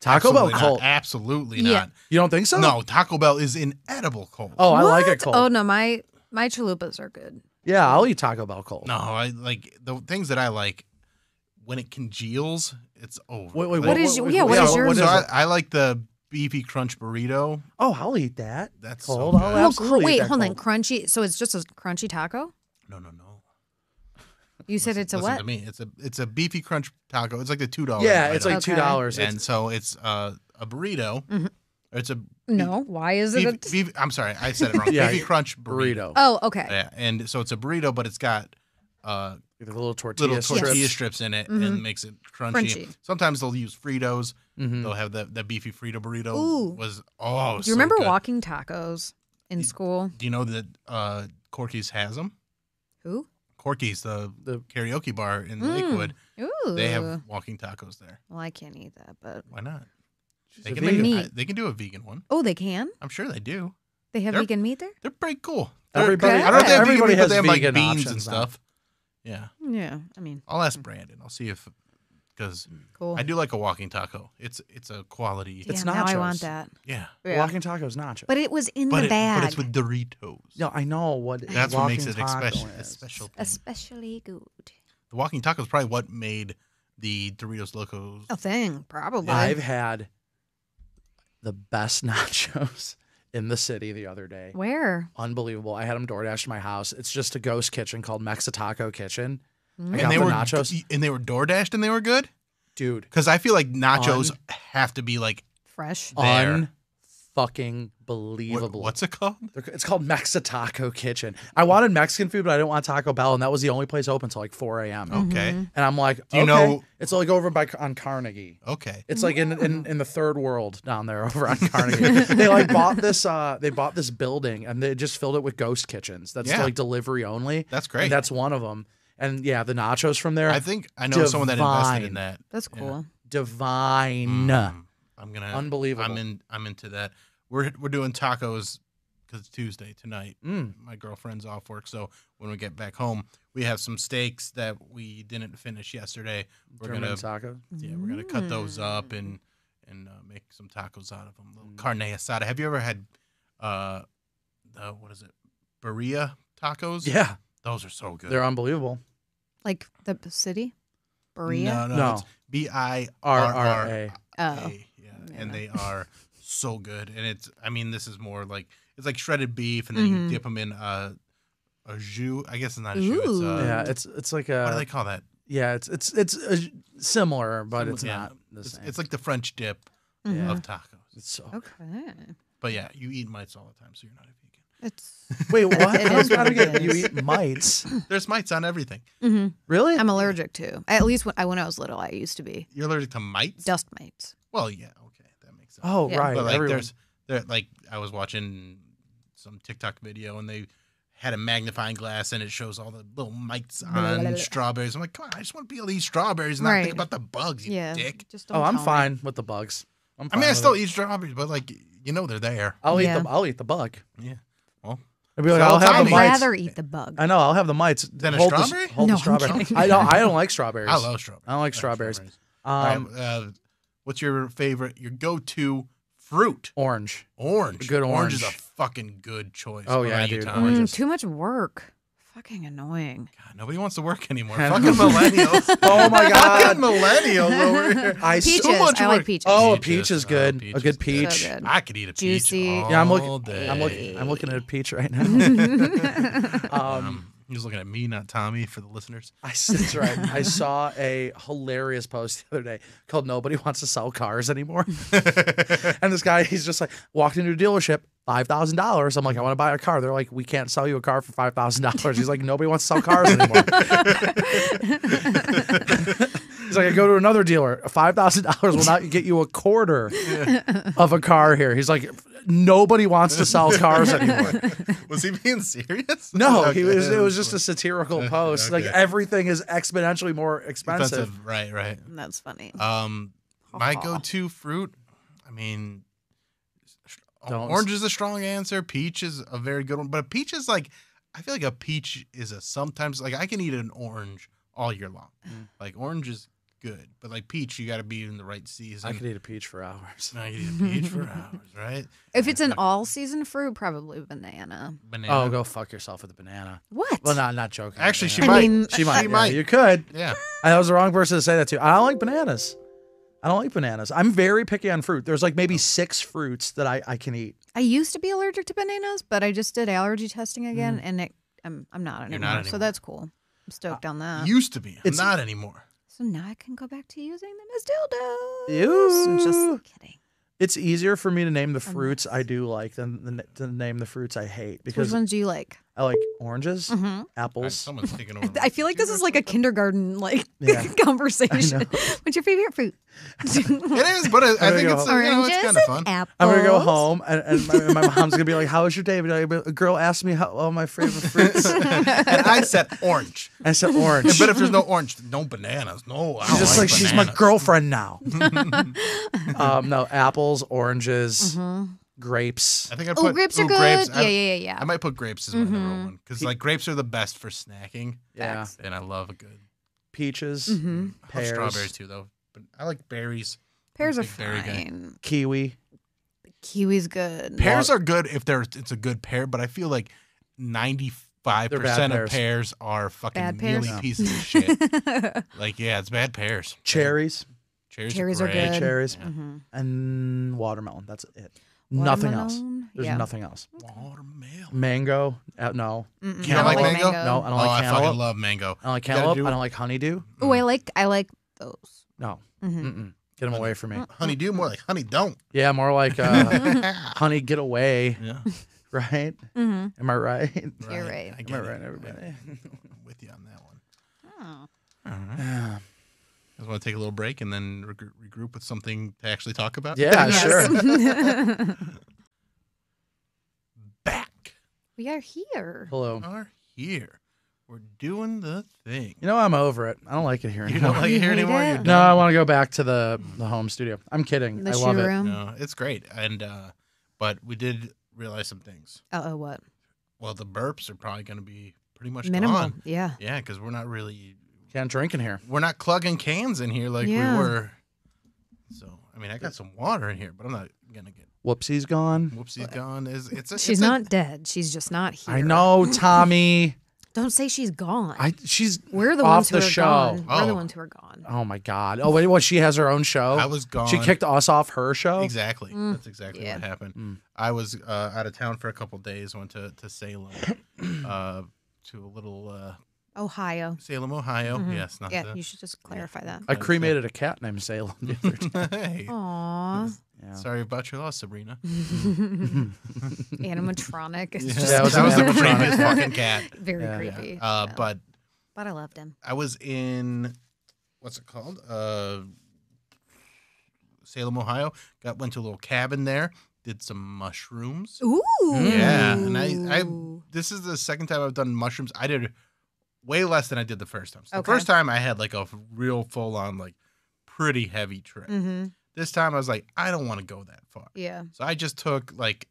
B: Taco
C: Absolutely
B: Bell
C: not.
B: cold.
C: Absolutely
D: Yeah.
C: not.
B: You don't think so?
C: No, Taco Bell is inedible cold.
B: Oh, I like it
D: What?
B: cold.
D: Oh no, my chalupas are good.
B: Yeah, I'll eat Taco Bell cold.
C: No, I like the things that I like when it congeals. It's over.
B: Wait,
C: Like,
D: What is your- yeah, what is yours?
C: So
B: it?
C: I like the beefy crunch burrito.
B: Oh, I'll eat that.
C: That's
B: cold.
C: so
B: I'll
C: good.
D: Oh,
B: absolutely eat
D: wait,
B: that
D: hold on.
B: cold.
D: Crunchy. So it's just a crunchy taco?
C: No.
D: You said it's a
C: Listen
D: what?
C: to me. It's a beefy crunch taco. It's like the $2.
B: Yeah, it's
C: item.
B: like
D: Okay.
B: $2.
C: and so it's a burrito. It's a
D: No. Why is it?
C: beef, I'm sorry, I said it wrong.
B: Yeah,
C: Beefy crunch burrito.
B: burrito.
D: Oh, okay.
C: Yeah, and so it's a burrito, but it's got
B: The little tortilla
C: little
B: strips.
C: tortilla strips in it and makes it crunchy.
D: Crunchy.
C: Sometimes they'll use Fritos.
B: Mhm.
C: They'll have the beefy Frito burrito.
D: Ooh.
C: Was
D: Do you remember walking tacos in school?
C: Do you know that Corky's has them?
D: Who?
C: Corky's, the karaoke bar in Lakewood.
D: Ooh.
C: They have walking tacos there.
D: Well, I can't eat that, but
C: Why not? They
B: a
C: can,
B: vegan.
D: Meat.
C: they can do a vegan one.
D: oh, they can.
C: I'm sure they do.
D: They have
C: They're-
D: vegan meat there.
C: They're pretty cool.
B: Everybody,
C: I don't know if they have
B: everybody
C: vegan meat, but
B: has
C: they have like
B: vegan
C: beans
B: options
C: and
B: now.
C: stuff. Yeah.
D: Yeah, I mean,
C: I'll ask Brandon. I'll see if because
D: cool.
C: I do like a walking taco. It's a quality.
D: Damn,
B: It's
D: now I
B: nachos.
D: want that.
C: Yeah.
D: Yeah.
B: Walking tacos nacho.
D: But it was in
C: But
D: the bag.
C: it's with Doritos.
B: No, I know what
C: That's what makes
B: walking
C: it
B: taco
C: a
B: is.
C: special thing.
D: Especially good.
C: The walking taco is probably what made the Doritos Locos.
D: A thing, probably.
B: I've had the best nachos in the city the other day.
D: Where?
B: Unbelievable. I had them DoorDash to my house. It's just a ghost kitchen called Mexitaco Kitchen. I got
C: and they
B: the
C: were
B: nachos.
C: and they were door dashed and they were good.
B: Dude,
C: Because I feel like nachos have to be like
D: Fresh.
C: there.
B: unfucking believable.
C: What's it called?
B: It's called Mexitaco Kitchen. I wanted Mexican food, but I didn't want Taco Bell, and that was the only place open until like 4 a.m.
C: Okay.
B: And I'm like,
C: Do you
B: okay.
C: know-
B: It's like over on Carnegie.
C: Okay.
B: It's like in the third world down there over on Carnegie. They like bought this building and they just filled it with ghost kitchens. That's
C: Yeah.
B: like delivery only.
C: That's great.
B: And that's one of them. And yeah, the nachos from there.
C: I think I know someone that invested in
B: divine.
C: that.
D: That's cool.
B: Divine.
C: I'm gonna
B: Unbelievable.
C: I'm into that. We're doing tacos because it's Tuesday tonight.
B: Mm.
C: My girlfriend's off work, so when we get back home, we have some steaks that we didn't finish yesterday. We're
B: German
C: gonna
B: taco.
C: cut those up and make some tacos out of them. Little carne asada. Have you ever had what is it? Birria tacos?
B: Yeah,
C: Those are so good.
B: they're unbelievable.
D: Like the city? Berea?
C: No,
B: No.
C: it's BIRRRA.
B: RRA.
D: Oh.
C: Yeah, and they are so good. And this is more like it's like shredded beef, and then you dip them in a jus. I guess it's not a jus. It's
D: Ooh.
B: Yeah, it's like
C: what do
B: a
C: they call that?
B: yeah, it's similar, but it's
C: Yeah.
B: not the same.
C: It's like the French dip
B: Yeah.
C: of tacos.
B: It's so.
D: Okay.
C: But yeah, you eat mites all the time, so you're not a vegan.
D: It's
B: Wait, what?
D: It
B: I
D: is
B: gotta
D: what
B: get
D: it
B: you
D: is.
B: eat mites.
C: There's mites on everything.
B: Really?
D: I'm allergic to. At least when I was little, I used to be.
C: You're allergic to mites?
D: Dust mites.
C: Well, yeah, okay, that makes sense.
B: Oh,
D: Yeah.
B: right.
C: But like,
B: Everyone-
C: like I was watching some TikTok video, and they had a magnifying glass, and it shows all the little mites on strawberries. I'm like, come on, I just want to be able to eat strawberries and not
D: Right.
C: think about the bugs, you
D: Yeah.
C: dick.
D: Just
B: Oh,
D: don't
B: I'm
D: tell me.
B: fine with the bugs. I'm
C: I
B: fine
C: mean, I
B: with
C: still
B: it.
C: eat strawberries, but like, they're there.
B: I'll
D: Yeah.
B: eat the bug.
C: Yeah. Well,
B: I'd be like,
C: So
B: I'll have
C: tell
B: the
C: me.
D: I'd
B: mites.
D: rather eat the bug.
B: I know. I'll have the mites.
C: Than a
B: Hold the-
C: strawberry?
B: hold
D: No,
B: the
D: I'm
B: strawberry.
D: kidding.
B: I don't like strawberries.
C: I love strawberries.
B: I don't like strawberries.
C: All right, what's your favorite? Your go-to fruit?
B: Orange.
C: Orange.
B: Good
C: Orange is a
B: orange.
C: fucking good choice.
B: Oh,
C: What
B: yeah,
C: about you,
B: dude.
C: Tom?
B: Oranges.
D: Too much work. Fucking annoying.
C: God, nobody wants to work anymore.
B: I
C: Fucking
B: know.
C: millennials.
B: Oh my god.
C: Fucking millennials over here.
D: Peaches.
C: So much
D: I like
C: work.
D: peaches.
B: Oh, a
C: Peaches.
B: peach is
C: Oh,
B: good.
C: peach
B: A good
C: is good.
B: peach.
D: So good.
C: I could eat a
D: Juicy.
C: peach all
B: Yeah, I'm looking.
C: day.
B: I'm looking at a peach right now.
C: He's looking at me, not Tommy, for the listeners.
B: That's right. I saw a hilarious post the other day called "Nobody Wants to Sell Cars Anymore," and this guy, he's just like walked into a dealership, $5,000. I'm like, I want to buy a car. They're like, we can't sell you a car for $5,000. He's like, nobody wants to sell cars anymore. He's like, I go to another dealer. $5,000 will not get you a quarter of a car here. He's like, nobody wants to sell cars anymore.
C: Was he being serious?
B: No,
C: Okay.
B: it was just a satirical post.
C: Okay.
B: Like everything is exponentially more expensive.
C: Right.
D: That's funny.
C: My go-to fruit, I mean, orange is a strong answer. Peach is a very good one. But a peach is like, I feel like a peach is a sometimes, like I can eat an orange all year long. Like orange is good. But like peach, you got to be in the right season.
B: I could eat a peach for hours.
C: I could eat a peach for hours, right?
D: If it's an all-season fruit, probably banana.
C: Banana.
B: Oh, go fuck yourself with a banana.
D: What?
B: Well, not joking.
C: Actually, she
B: Banana.
C: might.
D: mean,
B: She might.
C: She might.
B: You could.
C: Yeah.
B: I was the wrong person to say that to. I don't like bananas. I'm very picky on fruit. There's like maybe 6 fruits that I can eat.
D: I used to be allergic to bananas, but I just did allergy testing again, and I'm not anymore.
C: not
D: So
C: anymore.
D: that's cool. I'm stoked on that.
C: Used to be. I'm
B: It's-
C: not anymore.
D: So now I can go back to using them as dildos.
B: Ew.
D: I'm just kidding.
B: It's easier for me to name the fruits I do like than to name the fruits I hate
D: Which
B: because
D: ones do you like?
B: I like oranges,
D: Mhm.
B: apples.
C: Someone's taking over.
D: I feel like this is like a kindergarten
B: Yeah.
D: conversation. What's your favorite fruit?
C: It is, but I think it's,
D: Oranges
C: it's kind of fun.
D: and apples.
B: I'm gonna go home and my mom's gonna be like, "How was your day?" But a girl asked me how my favorite fruits.
C: And I said orange.
B: I said orange.
C: But if there's no orange, no bananas. No, I
B: She's
C: don't
B: just like, she's my
C: bananas.
B: girlfriend now. No, apples, oranges, grapes.
C: I think I
D: Oh,
C: put
D: grapes are good.
C: Grapes.
D: Yeah.
C: I might put grapes as my number one because like grapes are the best for snacking,
B: Yeah,
D: Facts.
C: and I love a good.
B: peaches,
C: I love
B: pears,
C: strawberries too, though. But I like berries.
D: Pears are
C: Big berry guy.
D: fine.
B: kiwi.
D: Kiwi's good.
C: Pears are good if it's a good pear, but I feel like 95%
B: They're bad
C: of pears are fucking
D: Bad pears?
C: mealy pieces of shit. Like, yeah, it's bad pears.
B: Cherries,
C: Cherries
D: are
C: great.
D: good.
B: cherries,
D: Mhm.
B: and watermelon. That's it. Nothing else.
D: Watermelon?
B: There's
D: Yeah.
B: nothing else.
C: Watermelon.
B: Mango. No.
D: Mm-mm.
C: You don't like mango?
B: No, I don't
C: Oh,
B: like
C: I
B: cantaloupe.
C: fucking love mango.
B: I don't like
C: You gotta
B: cantaloupe.
C: do-
B: I don't like honeydew.
D: Oh, I like those.
B: No.
D: Mhm.
B: Mm-mm. Get them away from me.
C: Honeydew, more like honey don't.
B: Yeah, more like honey get away,
C: Yeah.
B: right?
D: Mhm.
B: Am I right?
D: You're right.
C: I
B: Am
C: get
B: I
C: it.
B: right, everybody?
C: I'm with you on that one.
D: Oh.
C: All right.
B: Yeah,
C: I want to take a little break and then regroup with something to actually talk about.
D: Yes.
B: sure.
C: Back.
D: We are here.
B: Hello.
C: Are here. We're doing the thing.
B: You know, I'm over it. I don't like it here
C: You
B: anymore.
C: don't like it
D: You
C: here
D: hate
C: anymore?
D: it?
C: You're
B: No,
C: done?
B: I want to go back to the home studio. I'm kidding.
D: The
B: I love
D: shoe
B: it.
D: room.
C: No, it's great. And but we did realize some things.
D: Oh, what?
C: Well, the burps are probably going to be pretty much
D: Minimal.
C: gone.
D: Yeah.
C: Yeah, because we're not really
B: Can't drink in here.
C: we're not clugging cans in here like
D: Yeah.
C: we were. So I mean, I got some water in here, but I'm not gonna get
B: Whoopsie's gone.
C: whoopsies gone.
D: She's not dead. She's just not here.
B: I know, Tommy.
D: Don't say she's gone.
B: She's
D: We're the
B: off
D: ones who
B: the
D: are
B: show.
D: gone. We're the
C: Oh.
D: ones who are gone.
B: Oh my God. Oh wait, what? She has her own show.
C: I was gone.
B: She kicked us off her show.
C: Exactly. That's exactly
D: Yeah.
C: what happened.
B: Mm.
C: I was out of town for a couple days. Went to Salem, to a little
D: Ohio.
C: Salem, Ohio.
D: Mhm.
C: Yes, not
D: Yeah,
C: the,
D: you should just clarify that.
B: I cremated a cat named Salem the other day.
C: Hey,
D: Aw.
B: Yeah.
C: sorry about your loss, Sabrina.
D: Animatronic. It's
C: Yeah,
D: just
B: that was
C: that was the
B: animatronic.
C: creepiest fucking cat.
D: very
B: Yeah.
D: creepy.
C: Yeah.
D: Yeah.
C: But
D: But I loved him.
C: I was in what's it called? Salem, Ohio. Went to a little cabin there. Did some mushrooms.
D: Ooh.
C: Yeah, and I this is the second time I've done mushrooms. I did way less than I did the first time. So
D: Okay.
C: the first time I had like a real full on like pretty heavy trip.
D: Mm-hmm.
C: This time I was like, I don't want to go that far.
D: Yeah.
C: So I just took like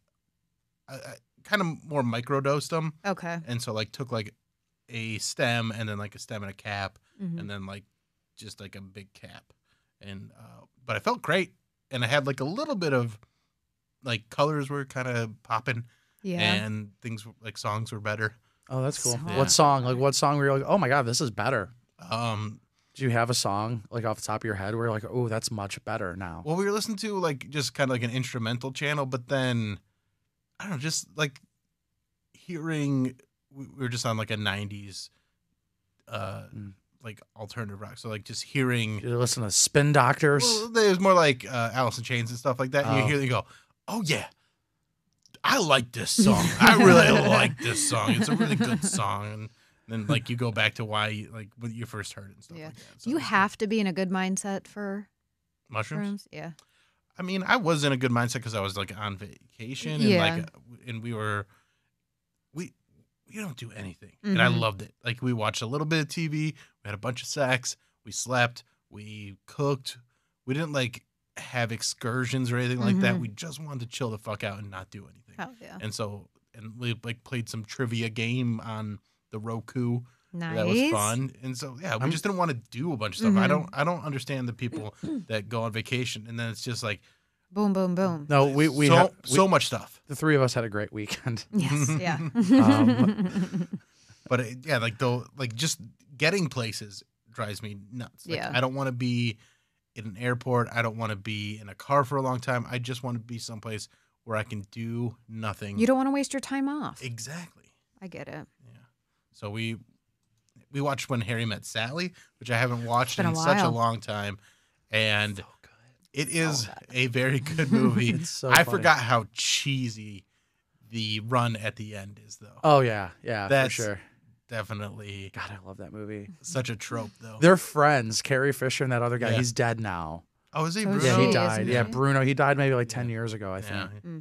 C: I kind of more microdosed them,
D: Okay.
C: and so like took like a stem and then like a stem and a cap,
D: Mhm.
C: and then like just like a big cap, and but I felt great, and I had like a little bit of like colors were kind of popping,
D: Yeah.
C: and things like songs were better.
B: Oh, that's cool.
D: Song.
B: What song? Like what song were you like, oh my God, this is better?
C: Um,
B: Do you have a song like off the top of your head where you're like, oh, that's much better now?
C: well, we were listening to like just kind of like an instrumental channel, but then I don't know, just like hearing we were just on like a 90s like alternative rock, so like just hearing
B: You listen to Spin Doctors.
C: well, there's more like Alice in Chains and stuff like that, and you
B: Oh.
C: hear you go, oh yeah, I like this song. I really like this song. It's a really good song. And And then like you go back to why like when you first heard it and stuff
D: Yeah.
C: like that. So
D: You
C: it's
D: have to be in a good mindset for
C: mushrooms.
D: shrooms. Yeah.
C: I mean, I was in a good mindset because I was like on vacation and
D: Yeah.
C: like, and we don't do anything, and I
D: Mhm.
C: loved it. Like we watched a little bit of TV, we had a bunch of sex, we slept, we cooked. We didn't like have excursions or anything like that.
D: Mhm.
C: We just wanted to chill the fuck out and not do anything.
D: Oh yeah.
C: And we like played some trivia game on the Roku.
D: Nice.
C: That was fun. And so yeah, we just didn't want to do a bunch of stuff.
D: Mhm.
C: I don't understand the people that go on vacation and then it's just like
D: Boom, boom, boom.
B: No,
C: so much stuff.
B: the three of us had a great weekend.
D: Yes. Yeah.
C: But yeah, like just getting places drives me nuts. Like,
D: Yeah.
C: I don't want to be in an airport. I don't want to be in a car for a long time. I just want to be someplace where I can do nothing.
D: You don't want to waste your time off.
C: Exactly.
D: I get it.
C: Yeah. So we watched When Harry Met Sally, which I haven't watched
D: Been a
C: in such a
D: while.
C: long time, and it is
B: good.
C: a very good movie.
B: It's so
C: I
B: funny.
C: forgot how cheesy the run at the end is, though.
B: Oh yeah, for
C: That's
B: sure.
C: definitely
B: God, I love that movie.
C: such a trope, though.
B: They're friends. Carrie Fisher and that other guy.
C: Yeah.
B: He's dead now.
C: Oh, is he
D: So
C: Bruno?
B: Yeah,
D: She
B: he
D: is,
B: died.
D: isn't
B: Yeah,
D: she?
B: Bruno. He died maybe like 10 years ago, I think.
C: Yeah.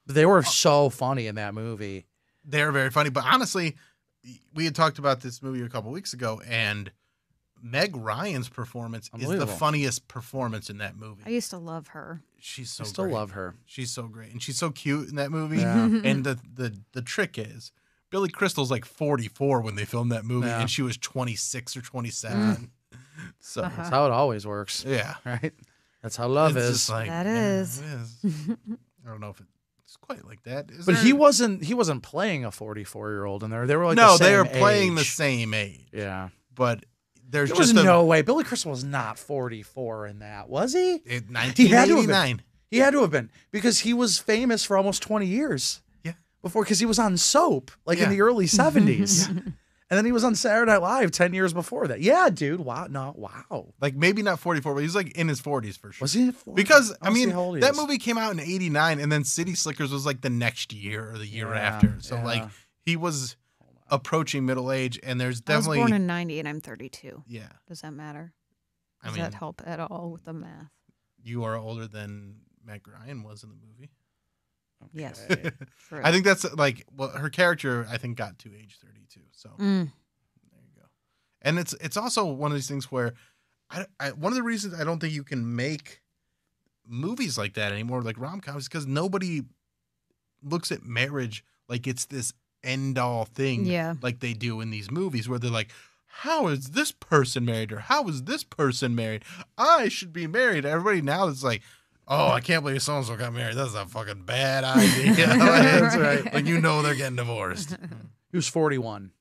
B: But they were so funny in that movie.
C: They're very funny. But honestly, we had talked about this movie a couple weeks ago, and Meg Ryan's performance is the
B: Unbelievable.
C: funniest performance in that movie.
D: I used to love her.
C: She's so
B: I still
C: great.
B: love her.
C: She's so great, and she's so cute in that movie.
B: Yeah.
C: And the trick is, Billy Crystal's like 44 when they filmed that movie,
B: Yeah.
C: and she was 26 or 27. So
D: Uh-huh.
B: That's how it always works,
C: yeah,
B: right? That's how love
C: It's
B: is.
C: just like,
D: That
C: yeah,
D: is.
C: it is. I don't know if it's quite like that. Is
B: But
C: there-
B: he wasn't playing a 44-year-old in there. They were like
C: no,
B: the
C: they
B: same
C: were playing the
B: age.
C: same age.
B: Yeah.
C: But there's
B: There
C: just
B: was no way. Billy Crystal was not 44 in that, was he?
C: it,
B: He had to have
C: 1989.
B: been. He had to have been because he was famous for almost 20 years.
C: Yeah.
B: Before, because he was on Soap, like in
C: Yeah.
B: the early 70s. And then he was on Saturday Night Live 10 years before that. Yeah, dude. Wow. No, wow.
C: Like maybe not 44, but he's like in his 40s for sure.
B: Was he?
C: Because I
B: I'll see
C: mean,
B: how old he
C: that
B: is.
C: movie came out in '89, and then City Slickers was like the next year or the year
B: Yeah,
C: after. So
B: yeah.
C: like he was approaching middle age, and there's
D: I was
C: definitely
D: born in 90 and I'm 32.
C: yeah.
D: Does that matter?
C: I
D: Does
C: mean,
D: that help at all with the math?
C: you are older than Meg Ryan was in the movie.
D: Yes.
B: Okay.
D: True.
C: I think that's like her character. I think got to age 32. So
D: Mm.
C: there you go. And it's also one of these things where one of the reasons I don't think you can make movies like that anymore, like rom-coms, is because nobody looks at marriage like it's this end-all thing
D: Yeah.
C: like they do in these movies where they're like, how is this person married? Or how is this person married? I should be married. Everybody now is like, oh, I can't believe so-and-so got married. That's a fucking bad idea.
B: That's right.
C: Like, you know they're getting divorced.
B: He was 41.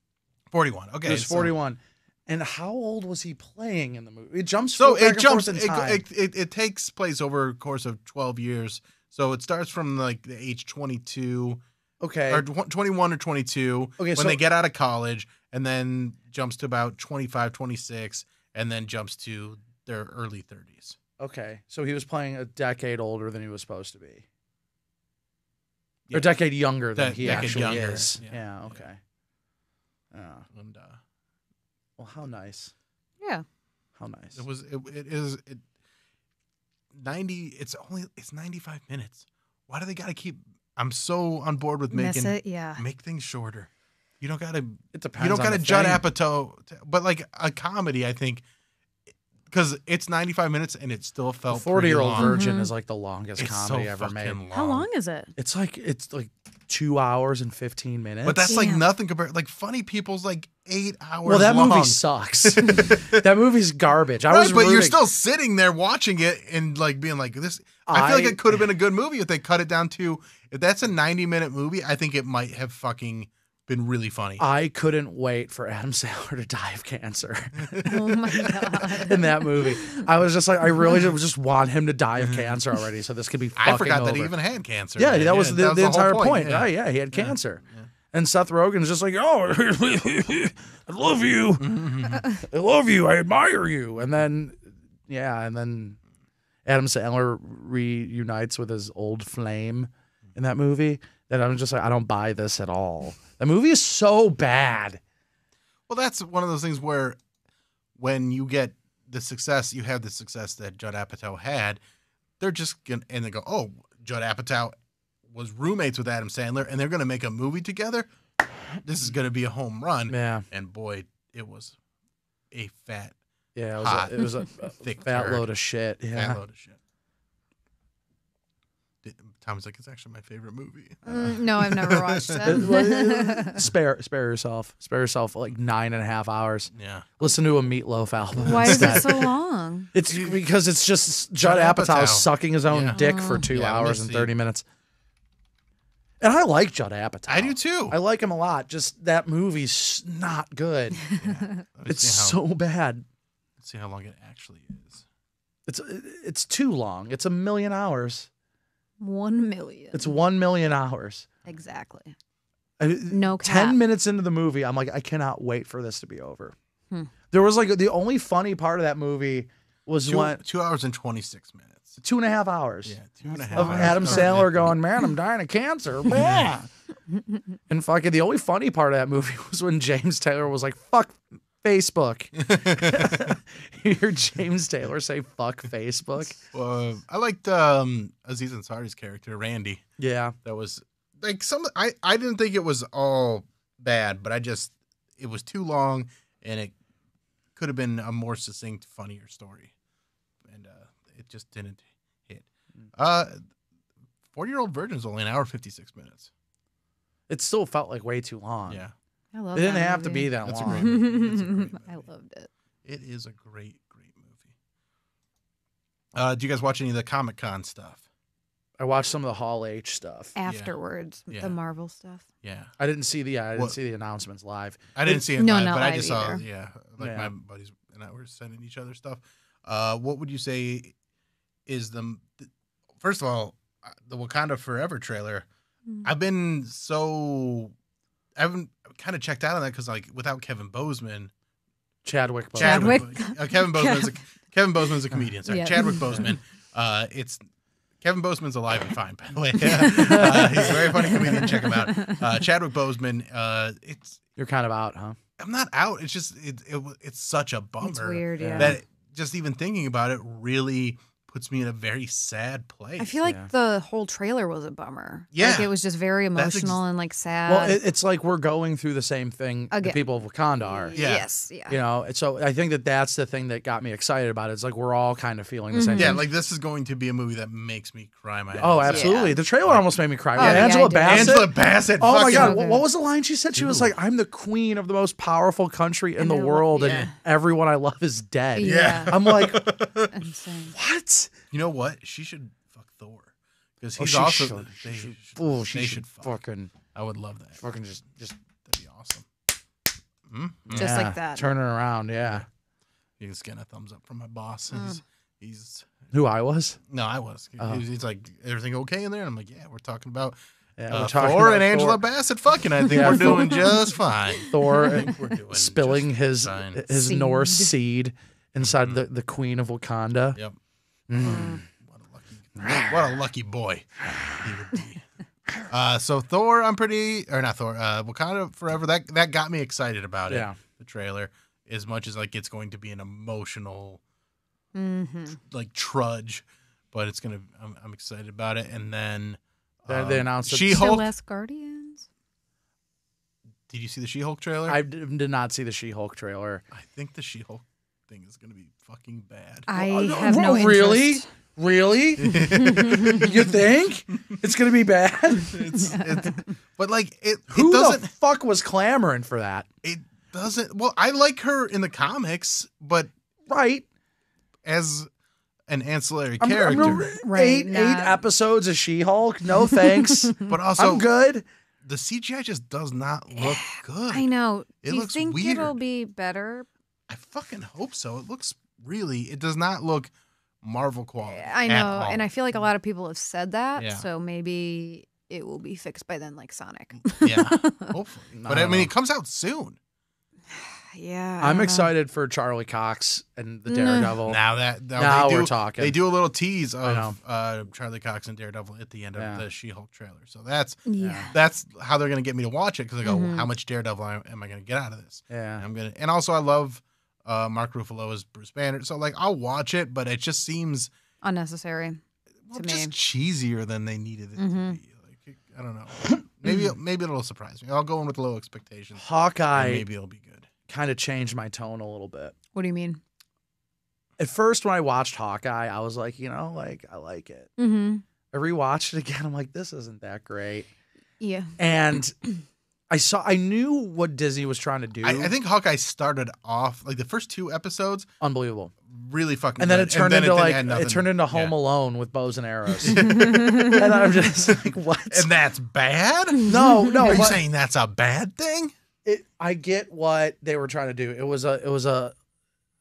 C: 41. Okay.
B: He was
C: so-
B: 41. And how old was he playing in the movie? It jumps
C: So
B: back
C: it
B: and
C: jumps.
B: forth in time.
C: It takes place over a course of 12 years. So it starts from like the age 22
B: okay.
C: or 21 or 22
B: Okay,
C: when
B: so-
C: they get out of college, and then jumps to about 25, 26, and then jumps to their early 30s.
B: Okay. So he was playing a decade older than he was supposed to be.
C: Yeah.
B: Or a decade younger than he
C: Decade
B: actually
C: younger,
B: is.
C: yeah.
B: Yeah, okay. Yeah.
C: And
B: Well, how nice.
D: Yeah.
B: How nice.
C: it is 90. It's 95 minutes. Why do they got to keep? I'm so on board with
D: Miss
C: making
D: it. Yeah.
C: make things shorter. You don't got to.
B: It depends.
C: You don't
B: on
C: got to
B: the
C: Judd
B: thing.
C: Apatow, but like a comedy, I think, because it's 95 minutes and it still
B: A
C: felt
B: 40-Year-Old
C: pretty long.
B: Virgin
D: Mhm.
B: is like the longest
C: It's
B: comedy
C: so
B: ever made.
C: fucking
D: How long is it?
B: It's like 2 hours and 15 minutes.
C: But that's like
D: Damn.
C: nothing compared. Like Funny People's like 8 hours.
B: well, that
C: long.
B: movie sucks. That movie's garbage. I
C: Right,
B: was
C: but you're
B: rooting-
C: still sitting there watching it and like being like this. I feel like it could have been a good movie if they cut it down to. If that's a 90-minute movie, I think it might have fucking been really funny.
B: I couldn't wait for Adam Sandler to die of cancer
D: Oh my God.
B: in that movie. I was just like, I really just want him to die of cancer already, so this could be fucking
C: I forgot that he
B: over.
C: even had cancer.
B: Yeah, that was the
C: whole
B: entire point.
C: Yeah.
B: Right? Yeah, he had cancer. And Seth Rogen's just like, oh, I love you. I love you. I admire you. And then, and then Adam Sandler reunites with his old flame in that movie. That I'm just like, I don't buy this at all. The movie is so bad.
C: Well, that's one of those things where when you get the success, you have the success that Judd Apatow had, they're just going to, and they go, oh, Judd Apatow was roommates with Adam Sandler and they're going to make a movie together. This is going to be a home run.
B: Yeah.
C: And boy, it was a fat,
B: Yeah, it was a
C: thick
B: fat
C: turd.
B: load of shit. Yeah.
C: Fat load of shit. Tom's like, it's actually my favorite movie.
D: No, I've never watched it.
B: Spare yourself. Spare yourself like 9.5 hours.
C: Yeah.
B: Listen to a Meatloaf album.
D: Why is it
B: instead.
D: so long?
B: It's because it's just Judd
C: Judd
B: Apatow
C: Apatow.
B: sucking his own
C: Yeah.
B: dick for 2
C: Yeah, let me
B: hours and
C: see.
B: 30 minutes. And I like Judd Apatow.
C: I do too.
B: I like him a lot. Just that movie's not good. It's so bad.
C: Let's see how long it actually is.
B: It's too long. It's 1 million hours.
D: 1 million.
B: It's 1 million hours.
D: Exactly.
B: No
D: cap.
B: 10 minutes into the movie, I'm like, I cannot wait for this to be over. There was like the only funny part of that movie was when
C: 2 hours and 26 minutes.
B: 2.5 hours.
C: Yeah, 2.5
B: Of
C: hours.
B: Adam Sandler going, man, I'm dying of cancer. Yeah. And fucking the only funny part of that movie was when James Taylor was like, fuck Facebook. You hear James Taylor say fuck Facebook.
C: I liked Aziz Ansari's character, Randy.
B: Yeah.
C: That was like I didn't think it was all bad, but it was too long and it could have been a more succinct, funnier story. And it just didn't hit. 40-Year-Old Virgin's only an hour 56 minutes.
B: It still felt like way too long.
C: Yeah.
D: I love
B: It didn't
D: that
B: have to
D: movie.
B: be that
C: That's a
B: long.
C: great movie. It's a great movie.
D: I loved it.
C: It is a great, great movie. Do you guys watch any of the Comic-Con stuff?
B: I watched some of the Hall H stuff.
D: Afterwards,
C: Yeah.
D: the Marvel stuff.
C: Yeah.
B: I didn't see the
C: What-
B: announcements live.
C: I didn't see it
D: No,
C: live,
D: not
C: but I
D: live
C: just saw,
D: either.
C: like
B: Yeah.
C: my buddies and I were sending each other stuff. What would you say is first of all, the Wakanda Forever trailer? I haven't kind of checked out on that because like without Kevin Boseman,
D: Chadwick.
C: Kevin Boseman's a comedian. Sorry,
D: Yeah.
C: Chadwick Boseman. Kevin Boseman's alive and fine, by the way. He's a very funny comedian. Check him out. Chadwick Boseman.
B: You're kind of out, huh?
C: I'm not out. It's just it's such a bummer.
D: It's weird, yeah.
C: That just even thinking about it really puts me in a very sad place.
D: I feel like the whole trailer was a bummer.
C: Yeah.
D: Like it was just very emotional and like sad.
B: Well, it's like we're going through the same thing the
D: Again.
B: people of Wakanda are.
C: Yeah.
D: Yes, yeah.
B: You know, so I think that's the thing that got me excited about it. It's like we're all kind of feeling the same
C: yeah,
B: thing.
C: like this is going to be a movie that makes me cry my
B: Oh,
C: eyes out.
B: absolutely.
D: Yeah.
B: The trailer almost made me cry.
D: Oh,
B: Yeah,
D: yeah,
B: Angela
D: I did.
B: Bassett.
C: Angela Bassett.
B: Oh my
C: fucking-
B: God!
D: Okay.
B: What was the line she said? She was like, "I'm the queen of the most powerful country in the
D: And I
B: world,
D: love-
B: and
D: yeah.
B: everyone I love is dead."
D: Yeah.
B: I'm like,
D: Insane.
B: what?
C: You know what? She should fuck Thor because he's
B: she
C: also.
B: should.
C: They
B: She should.
C: should-
B: Oh,
C: they
B: she
C: should
B: should fucking
C: I would love that.
B: fucking just
C: That'd be awesome.
D: Just
B: yeah,
D: like that.
B: turn it around. Yeah.
C: You can just get a thumbs up from my boss. He's
B: Who I was?
C: no, I was. He's like, everything okay in there? And I'm like, yeah, we're talking about
B: Yeah, we're talking
C: Thor
B: about
C: and Angela
B: Thor.
C: Bassett fucking. I think
B: Yeah,
C: we're
B: Thor-
C: doing just fine.
B: Thor
C: We're doing
B: spilling
C: just
B: his
C: fine.
B: his Norse seed inside the queen of Wakanda.
C: Yep. What a lucky boy he would be. So Thor, Wakanda Forever. That got me excited about it.
B: Yeah.
C: The trailer, as much as like it's going to be an emotional, like trudge, but it's gonna. I'm excited about it. And then
B: They announced that
D: The
C: She-Hulk.
D: Last Guardians.
C: Did you see the She-Hulk trailer?
B: I did not see the She-Hulk trailer.
C: I think the She-Hulk thing is gonna be fucking bad.
D: I have no
B: Really?
D: interest.
B: Really? You think it's gonna be bad?
C: It's but like it
B: Who
C: doesn't.
B: the fuck was clamoring for that?
C: It doesn't. Well, I like her in the comics, but
B: Right.
C: as an ancillary
B: I'm
C: character.
D: Right,
B: eight
D: not-
B: episodes of She-Hulk. No thanks.
C: But also,
B: I'm good.
C: the CGI just does not look good.
D: I know.
C: It
D: Do you
C: looks
D: think
C: weird.
D: it'll be better?
C: I fucking hope so. It looks really. It does not look Marvel quality.
D: I
C: at
D: know,
C: all.
D: and I feel like a lot of people have said that.
C: Yeah.
D: So maybe it will be fixed by then, like Sonic.
C: yeah, hopefully. But I
B: don't
C: mean,
B: know.
C: it comes out soon.
D: Yeah.
B: I'm excited for Charlie Cox and the Daredevil.
C: Now
B: we're talking.
C: They do a little tease of Charlie Cox and Daredevil at the end of the She-Hulk trailer. So that's how they're going to get me to watch it, because I go, how much Daredevil am I going to get out of this?
B: Yeah.
C: And also I love Mark Ruffalo as Bruce Banner. So like I'll watch it, but it just seems
D: unnecessary to
C: just
D: me.
C: cheesier than they needed it to be. Like I don't know. Maybe it'll surprise me. I'll go in with low expectations.
B: Hawkeye
C: maybe it'll be good.
B: Kind of changed my tone a little bit.
D: What do you mean?
B: At first, when I watched Hawkeye, I was like, I like it.
D: Mm-hmm.
B: I rewatched it again. I'm like, this isn't that great.
D: Yeah.
B: And I knew what Disney was trying to do.
C: I think Hawkeye started off like the first 2 episodes,
B: unbeliable,
C: really fucking.
B: And then
C: good.
B: it turned into Home Alone with bows and arrows. And I'm just like, what?
C: And that's bad?
B: No.
C: Are you saying that's a bad thing?
B: I get what they were trying to do. It was a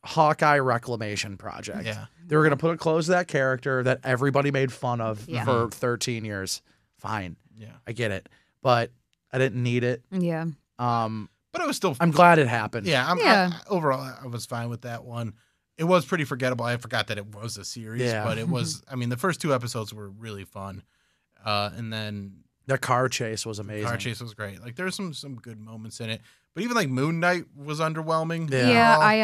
B: Hawkeye reclamation project.
C: Yeah.
B: They were going to put a close to that character that everybody made fun of
D: Yeah.
B: for 13 years. Fine.
C: Yeah.
B: I get it. But I didn't need it.
D: Yeah.
C: But it was still.
B: I'm glad it happened.
C: Yeah. Overall, I was fine with that one. It was pretty forgettable. I forgot that it was a series, but it was. I mean, the first 2 episodes were really fun, and then.
B: The car chase was amazing.
C: The car chase was great. Like there's some good moments in it, but even like Moon Knight was underwhelming.
D: Yeah, I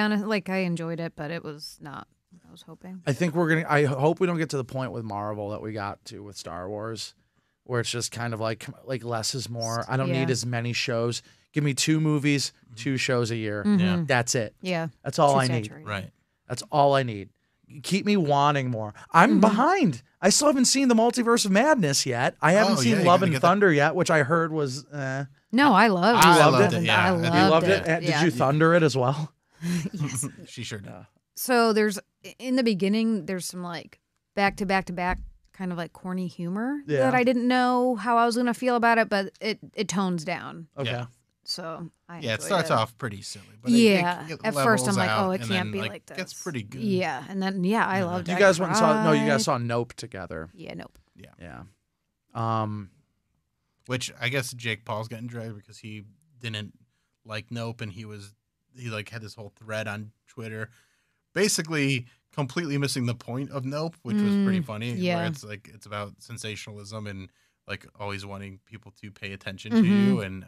D: enjoyed it, but it was not what I was hoping.
B: I think I hope we don't get to the point with Marvel that we got to with Star Wars, where it's just kind of like less is more. I don't need as many shows. Give me 2 movies, 2 shows a year.
C: Yeah.
B: That's it.
D: Yeah.
B: That's all I need.
C: Right.
B: That's all I need. Keep me wanting more. I'm behind. I still haven't seen the Multiverse of Madness yet. I haven't seen Love and Thunder yet, which I heard was.
D: No, I loved it.
B: You loved it?
C: Yeah.
D: I loved it.
B: Did you thunder it as well?
D: Yes.
C: She sure did.
D: So in the beginning, there's some like back to back kind of like corny humor that I didn't know how I was going to feel about it, but it tones down.
B: Okay.
C: Yeah.
D: So I
C: it starts off pretty silly. But
D: it at first I'm like,
C: out,
D: oh, it
C: and
D: can't
C: then,
D: be like this.
C: It's pretty good.
D: Yeah, and then I loved it.
B: You guys went and saw you guys saw Nope together.
D: Yeah, Nope.
B: Yeah.
C: Which I guess Jake Paul's getting dragged because he didn't like Nope, and he like had this whole thread on Twitter, basically completely missing the point of Nope, which was pretty funny.
D: Yeah.
C: Where it's about sensationalism and like always wanting people to pay attention to you, and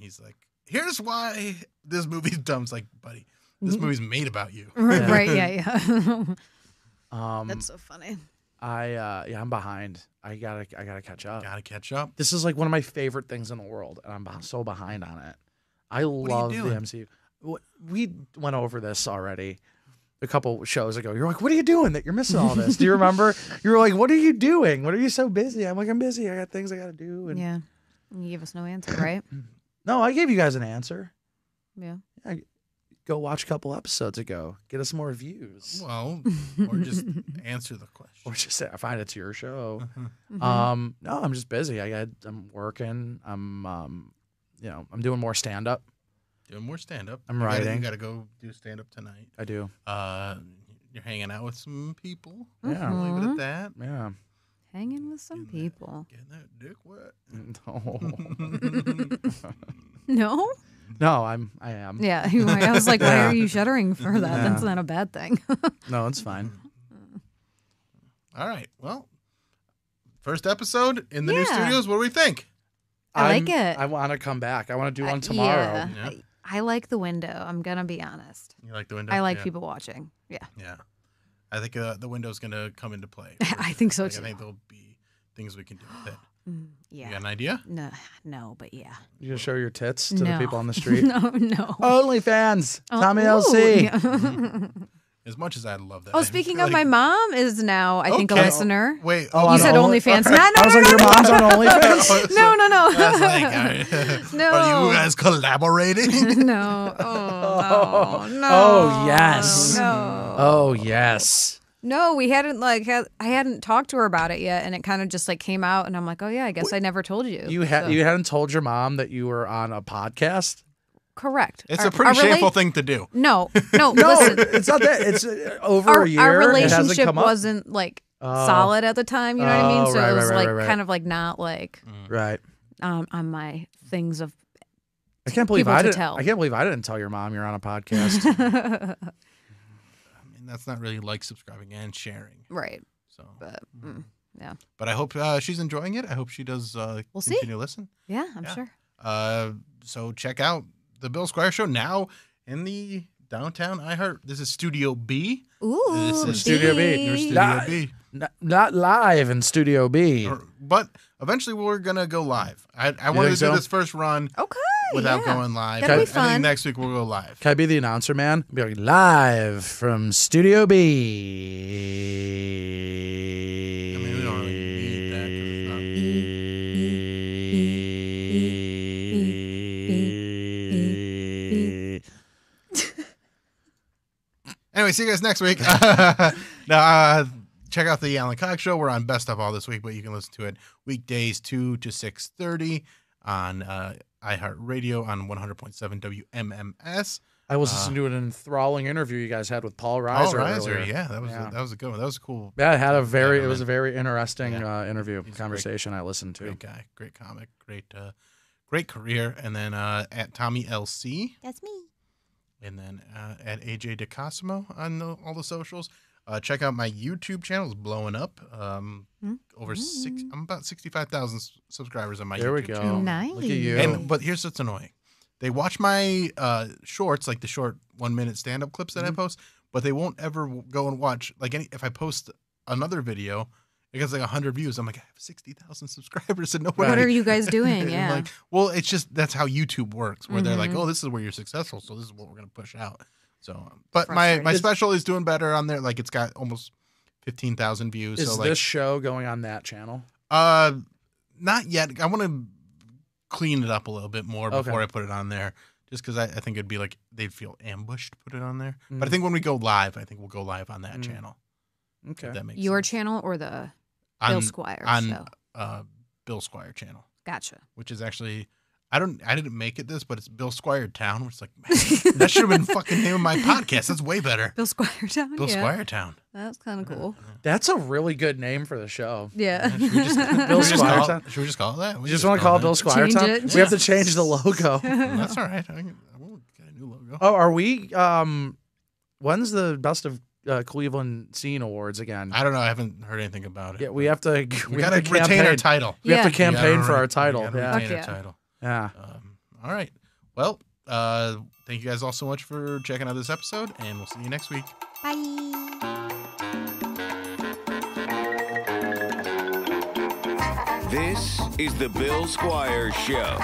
C: he's like, here's why this movie's dumb. It's like, buddy, this movie's made about you.
D: Right, yeah. That's so funny.
B: I'm behind. I gotta catch up.
C: Gotta catch up.
B: This is like one of my favorite things in the world, and I'm so behind on it. I love the MCU. We went over this already a couple shows ago. You're like, what are you doing that you're missing all this? Do you remember? You were like, what are you doing? What are you so busy? I'm like, I'm busy. I got things I gotta do. And
D: Yeah. You gave us no answer, right?
B: no, I gave you guys an answer.
D: Yeah.
B: Go watch a couple episodes ago. Get us more views.
C: Well, or just answer the question.
B: Or just say, I find it's your show.
D: Mm-hmm.
B: No, I'm just busy. I'm working. I'm doing more stand up.
C: Doing more stand-up.
B: I'm writing.
C: You gotta go do stand-up tonight.
B: I do.
C: You're hanging out with some people.
B: Yeah.
C: I'll leave it at that.
B: Yeah.
D: Hanging with some people.
C: Getting that dick wet.
B: No.
D: No?
B: No, I am.
D: Yeah. I was like, why are you shuddering for that?
B: Yeah.
D: That's not a bad thing.
B: No, it's fine.
C: All right. Well, first episode in the new studios. What do we think?
D: I like it.
B: I want to come back. I want to do one tomorrow.
D: Yeah. I like the window. I'm going to be honest.
C: You like the window?
D: I like people watching. Yeah.
C: Yeah. I think the window's going to come into play.
D: I think so, too.
C: I think there'll be things we can do with it.
D: Yeah.
C: You got an idea?
D: No, but yeah.
B: You gonna show your tits to the people on the street?
D: No.
B: OnlyFans. Tommy
D: ooh,
B: LC.
C: Mm-hmm. As much as I'd love that.
D: Oh, speaking of, my mom is now, I think, a
C: Okay.
D: listener.
C: Wait.
D: You said OnlyFans. No,
B: I was like, your mom's on OnlyFans?
D: No.
C: No. Are you guys collaborating?
D: No. Oh, no.
B: Oh, yes.
D: No.
B: Oh, yes.
D: No, we hadn't I hadn't talked to her about it yet, and it kind of just came out, and I'm like, oh yeah, I guess I never told you.
B: You hadn't told your mom that you were on a podcast?
D: Correct.
C: It's a pretty shameful thing to do.
D: No,
B: No,
D: listen.
B: it's not that. It's over a year.
D: Our
B: It hasn't
D: relationship
B: come up?
D: wasn't solid at the time. You know what I mean?
B: Oh,
D: So
B: right,
D: it was
B: right, right.
D: kind of not
B: Right.
D: on my things of
B: I can't believe
D: people
B: I
D: to
B: didn't.
D: tell.
B: I can't believe I didn't tell your mom you're on a podcast.
C: I mean, that's not really like subscribing and sharing.
D: Right.
C: So,
D: But yeah.
C: but I hope she's enjoying it. I hope she does
D: We'll see.
C: continue to listen.
D: Yeah, I'm sure.
C: So check out the Bill Squire Show now in the downtown iHeart. This is Studio B.
D: Ooh,
C: This is
B: Studio B.
C: Your Studio
B: Nah.
C: B.
B: Not live in Studio B.
C: But eventually we're gonna go live. I wanted to
B: think so?
C: do this first run
D: Okay.
C: without
D: yeah.
C: going live.
D: That'd be
C: I
D: fun.
C: think next week we'll go live.
B: Can I be the announcer, man? Be like, live from Studio B.
C: I mean, we don't really need that 'cause Anyway, see you guys next week. Now, check out the Cox Show. We're on Best of All this week, but you can listen to it weekdays 2 to 6:30 on iHeartRadio on 100.7 WMMS.
B: I was listening to an enthralling interview you guys had with Paul Reiser.
C: Paul Reiser,
B: earlier.
C: yeah, that was a good one. That was cool.
B: Yeah, it had a very.
C: Yeah,
B: It was a very interesting interview
C: He's a
B: conversation I listened to.
C: Great guy, great comic, great career. And then at Tommy LC.
D: That's me.
C: And then at AJ DeCosimo on all the socials. Check out my YouTube channel. It's blowing up. I'm about 65,000 subscribers on my
B: There we
C: YouTube
B: go.
C: channel.
D: Nice.
B: Look at you.
C: But here's what's annoying. They watch my shorts, like the short 1-minute stand-up clips that I post, but they won't ever go and watch. Like if I post another video, it gets like 100 views. I'm like, I have 60,000 subscribers and nobody.
D: What are you guys doing?
C: And
D: Yeah.
C: like, well, it's just that's how YouTube works, where they're like, oh, this is where you're successful, so this is what we're gonna push out. So, but my
D: Frustrating.
C: special is doing better on there. Like it's got almost 15,000 views.
B: Is
C: so like,
B: this show going on that channel?
C: not yet. I want to clean it up a little bit more before I put it on there, just because I think it'd be like they'd feel ambushed to put it on there. But I think when we go live, I think we'll go live on that channel.
B: Okay.
C: If that makes
D: Your
C: sense.
D: channel or the
C: on,
D: Bill Squire
C: on
D: show?
C: Bill Squire channel,
D: Gotcha.
C: which is actually I didn't make it this, but it's Bill Squire Town, which is like, man, that should have been fucking name of my podcast. That's way better.
D: Bill Squire Town.
C: Bill
D: yeah.
C: Squire Town.
D: That's kind of cool.
B: That's a really good name for the show.
D: Yeah.
C: Should we just,
B: Bill Squire Town.
C: should we just call it that?
B: You just want to call it Bill Squire
D: Change
B: Town?
D: it.
B: We have to change the logo.
C: That's all right. I will get a new logo.
B: Oh, are we? When's the Best of Cleveland Scene Awards again?
C: I don't know. I haven't heard anything about it.
B: Yeah, we have to.
C: We got to retain our title.
B: We have to
D: Yeah.
B: campaign for our
C: We
B: title.
C: gotta
B: Yeah.
C: retain our
D: Yeah.
C: title.
B: Yeah.
C: All right. Well, thank you guys all so much for checking out this episode, and we'll see you next week.
D: Bye.
A: This is the Bill Squire Show.